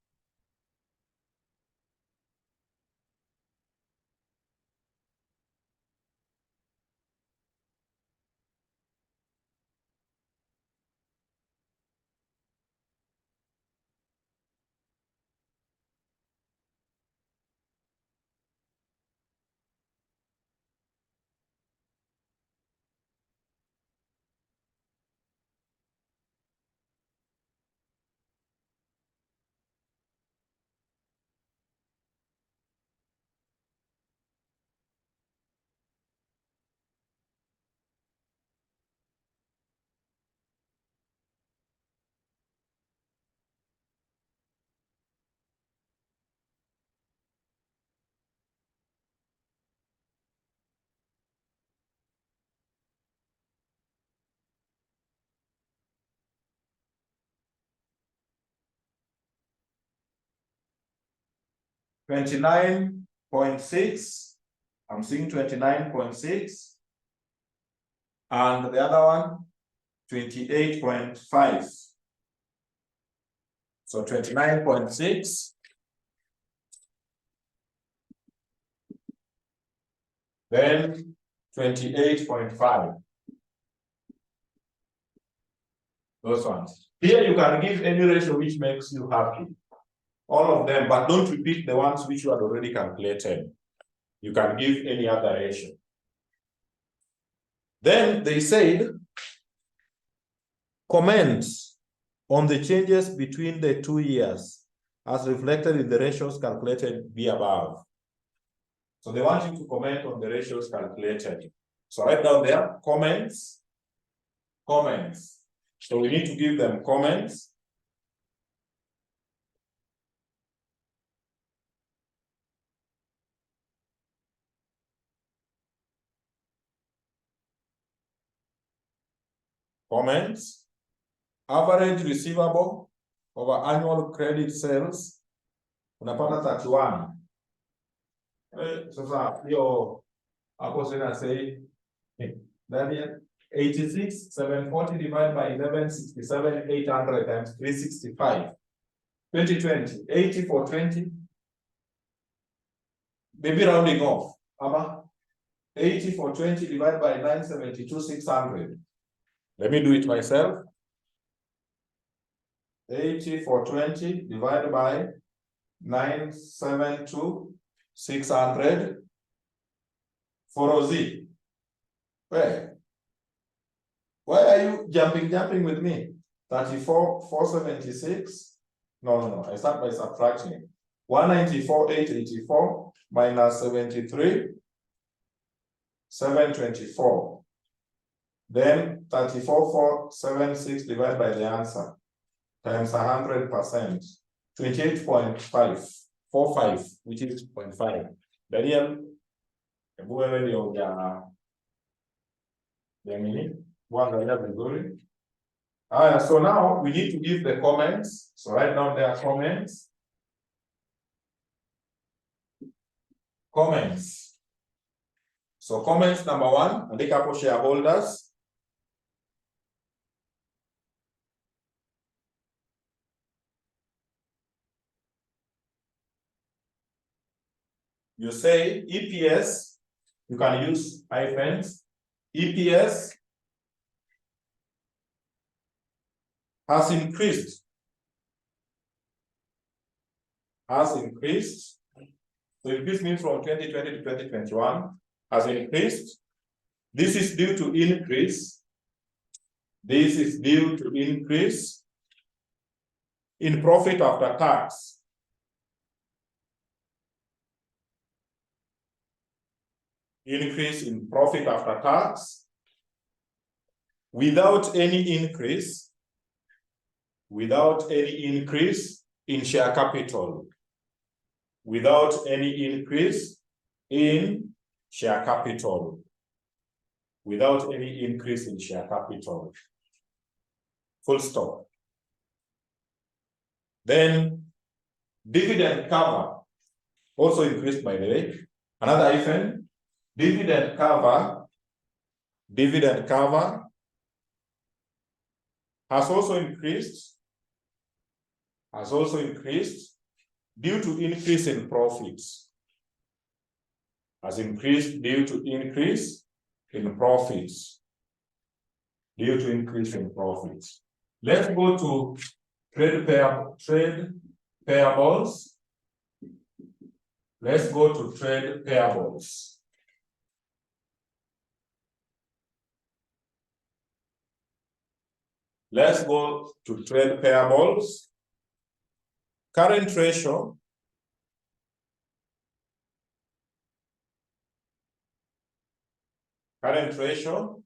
$29.6. I'm seeing 29.6. And the other one, 28.5. So 29.6. Then 28.5. Those ones. Here you can give any ratio which makes you happy. All of them, but don't repeat the ones which you had already calculated. You can give any other ratio. Then they said, comment on the changes between the 2 years as reflected in the ratios calculated be above. So they want you to comment on the ratios calculated. So write down there, comments. So we need to give them comments. Comments. Average receivable over annual credit sales. Unapata 31. Sasa hiyo hapo sina say then 86,740 divided by 1167,800 times 365. 2020, 80 for 20. Maybe rounding off. 80 for 20 divided by 972,600. Let me do it myself. 80 for 20 divided by 972,600 for OZ. Where? Why are you jumping with me? 34,476. No. I start by subtracting. 194,884 minus 73,724. Then 34,476 divided by the answer times 100%, 28.545, which is 0.5. Daniel, so now we need to give the comments. So write down their comments. Comments. So comments number 1, and the couple shareholders. You say EPS, you can use hyphens. EPS has increased. Has increased. So increase means from 2020 to 2021 has increased. This is due to increase. This is due to increase in profit after tax. Increase in profit after tax without any increase in share capital. Without any increase in share capital. Without any increase in share capital. Full stop. Then dividend cover also increased, by the way. Another hyphen. Dividend cover has also increased due to increase in profits. Has increased due to increase in profits. Due to increase in profits. Let's go to trade payables. Let's go to trade payables. Let's go to trade payables. Current ratio. Current ratio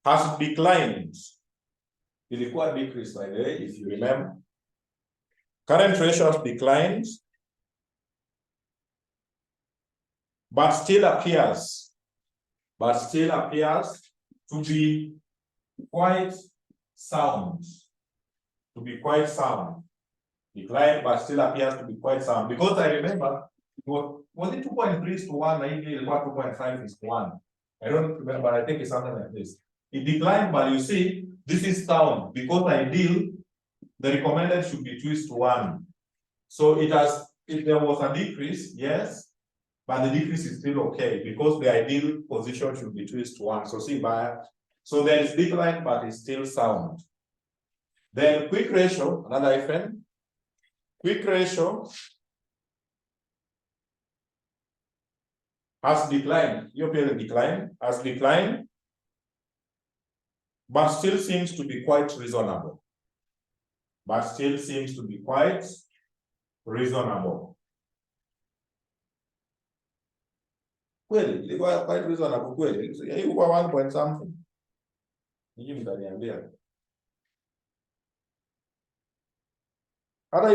has declined. Ilikuwa decrease, by the way, if you remember. Current ratio has declined, but still appears to be quite sound. Decline, but still appears to be quite sound. Because I remember, was it 2.3 to 1, maybe 2.5 is to 1. I don't remember, I think it's something like this. It declined, but you see, this is sound. Because ideal, the recommended should be 2 to 1. So it has, if there was a decrease, yes, but the decrease is still okay, because the ideal position should be 2 to 1. So see, so there is decline, but it's still sound. Then quick ratio, another hyphen. Quick ratio has declined. Has declined, but still seems to be quite reasonable. Kweli, ilikuwa quite reasonable kweli. Ilikuwa 1 point something. Ninyi mtaniambia. Hata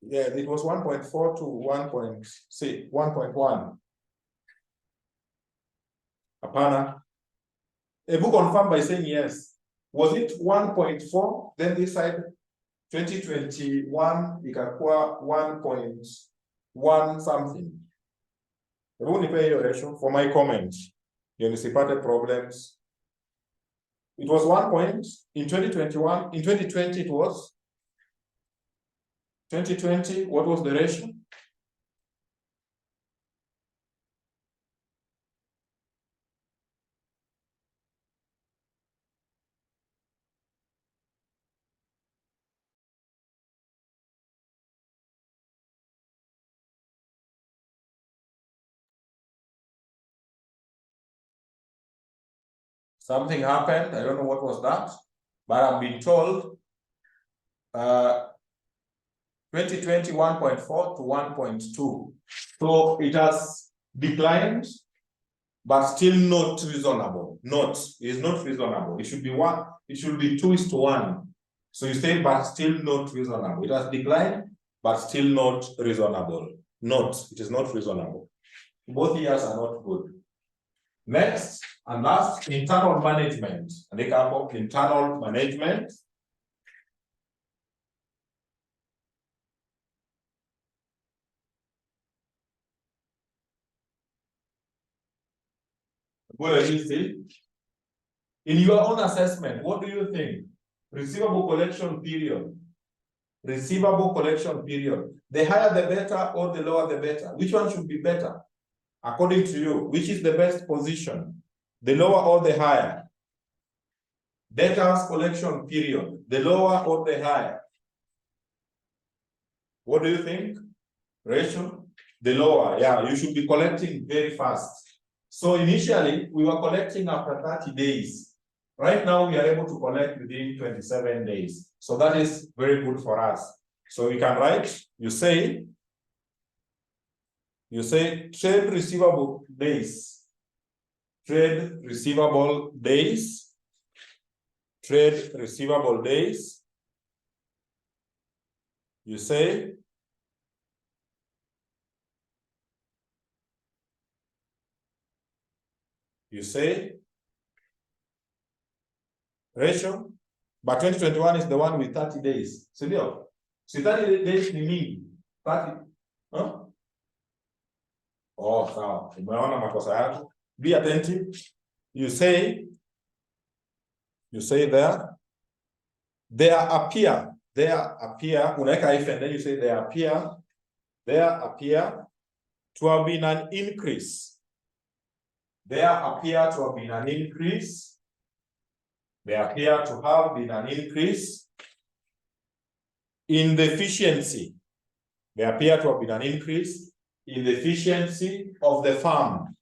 yeah, it was 1.4 to 1.1. Hapana. Ebu confirm by saying yes. Was it 1.4? Then this side 2021 ikakuwa 1.1 something. Ebu nipe hiyo ratio for my comment. You nisipate problems. It was 1 point in 2021. In 2020 it was 2020. What was the ratio? Something happened. I don't know what was that, but I'm being told 2020 1.4 to 1.2. So it has declined but still not reasonable. Not is not reasonable. It should be 1. It should be 2:1. So you say, but still not reasonable. It has declined, but still not reasonable. Not. It is not reasonable. Both years are not good. Next and last, internal management. An example, internal management. What do you see? In your own assessment, what do you think? Receivable collection period. Receivable collection period. The higher the better or the lower the better? Which one should be better? According to you, which is the best position? The lower or the higher? Debtors collection period. The lower or the higher? What do you think? Ratio? The lower. Yeah, you should be collecting very fast. So initially, we were collecting after 30 days. Right now, we are able to collect within 27 days. So that is very good for us. So we can write, you say trade receivable days. Trade receivable days. Trade receivable days. You say ratio, but 2021 is the one with 30 days. So 30 days ni mingi. 30, huh? Oh, sawa. Umeona makosa yako. Be attentive. You say there appear, unaweka hyphen, then you say there appear to have been an increase. There appear to have been an increase. There appear to have been an increase in the efficiency. There appear to have been an increase in the efficiency of the farm.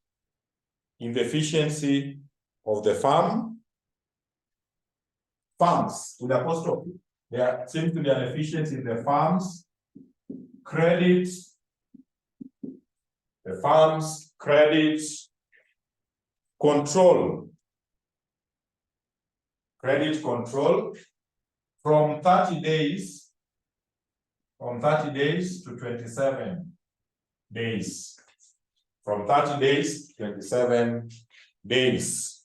In the efficiency of the farm. Farms with apostrophe. There seems to be an efficiency in the farms. Credit. The farms, credit, control. Credit control from 30 days. From 30 days to 27 days. From 30 days to 27 days.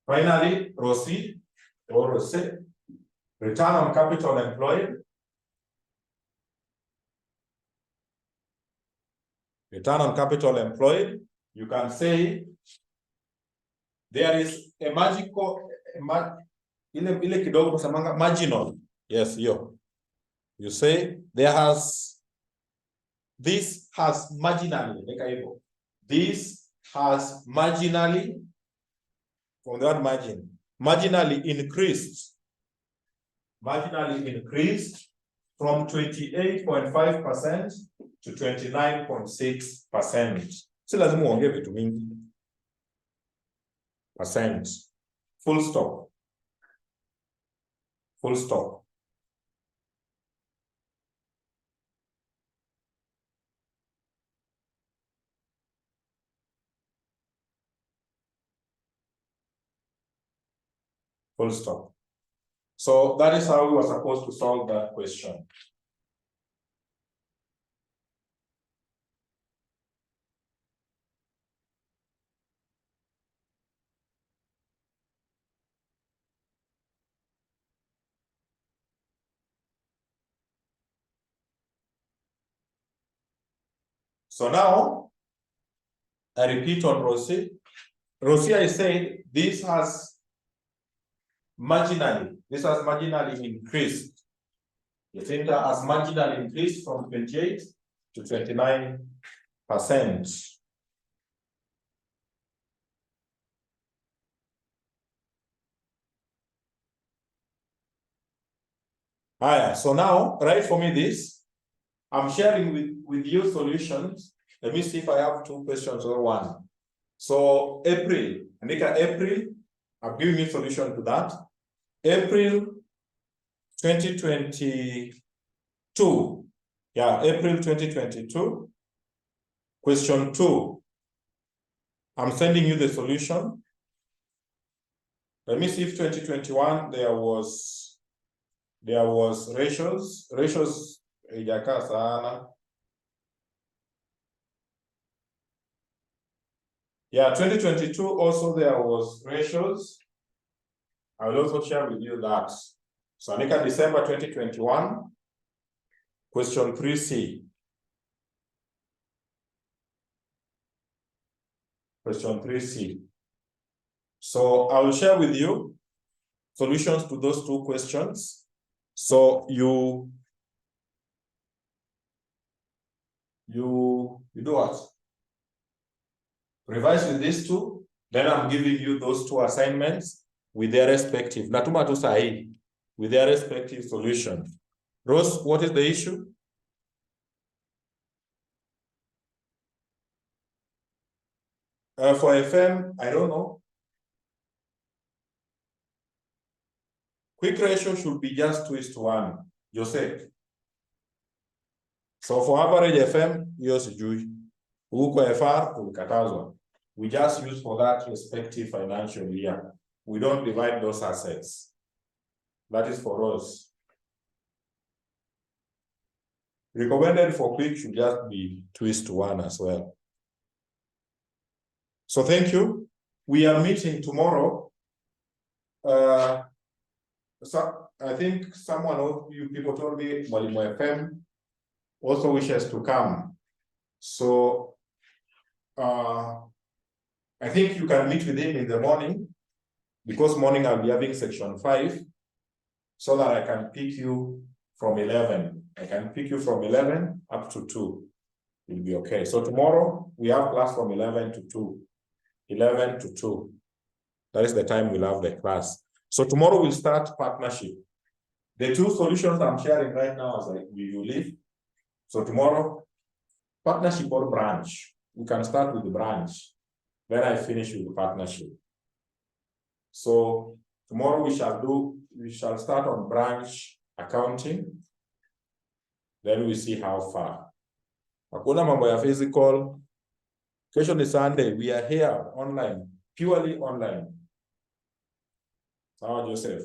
Finally, ROCE or ROCE, return on capital employed. Return on capital employed, you can say there is a magical, ile kidogo tunasemanga marginal. Yes, yo. You say this has marginally, this has marginally, from that margin, marginally increased from 28.5% to 29.6%. Si lazima uongee vitu mingi. Percent. Full stop. Full stop. Full stop. So that is how we were supposed to solve that question. So now, I repeat on ROCE. ROCE, I said, this has marginally increased. The center has marginally increased from 28 to 29%. So now, write for me this. I'm sharing with you solutions. Let me see if I have 2 questions or 1. So April, I've given you solution to that. April 2022, Yeah, April 2022. Question 2. I'm sending you the solution. Let me see if 2021 there was ratios. Ratios haijakaa sana. Yeah, 2022 also there was ratios. I will also share with you that. So Anika December 2021, question 3C. Question 3C. So I will share with you solutions to those two questions. So you do what? Revise with these two. Then I'm giving you those two assignments with their respective. Natuma tu sahi with their respective solutions. Rose, what is the issue? For FM, I don't know. Quick ratio should be just 2:1. Joseph. So for average FM, hiyo sijui. Huko FR tulikatazwa. We just use for that respective financial year. We don't divide those assets. That is for us. Recommended for quick should just be 2:1 as well. So thank you. We are meeting tomorrow. So I think someone of you people told me Mwalimu FM also wishes to come. So I think you can meet with him in the morning, because morning I'll be having section 5, so that I can pick you from 11. I can pick you from 11 up to 2. It'll be okay. So tomorrow we have class from 11 to 2. 11 to 2. That is the time we'll have the class. So tomorrow we'll start partnership. The two solutions I'm sharing right now as you leave. So tomorrow, partnership or branch. We can start with the branch. Then I finish with the partnership. So tomorrow we shall start on branch accounting. Then we see how far. Hakuna mambo ya physical. Question is Sunday. We are here online, purely online. Sawa Joseph.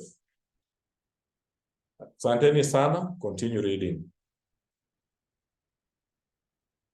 Asanteni sana, continue reading.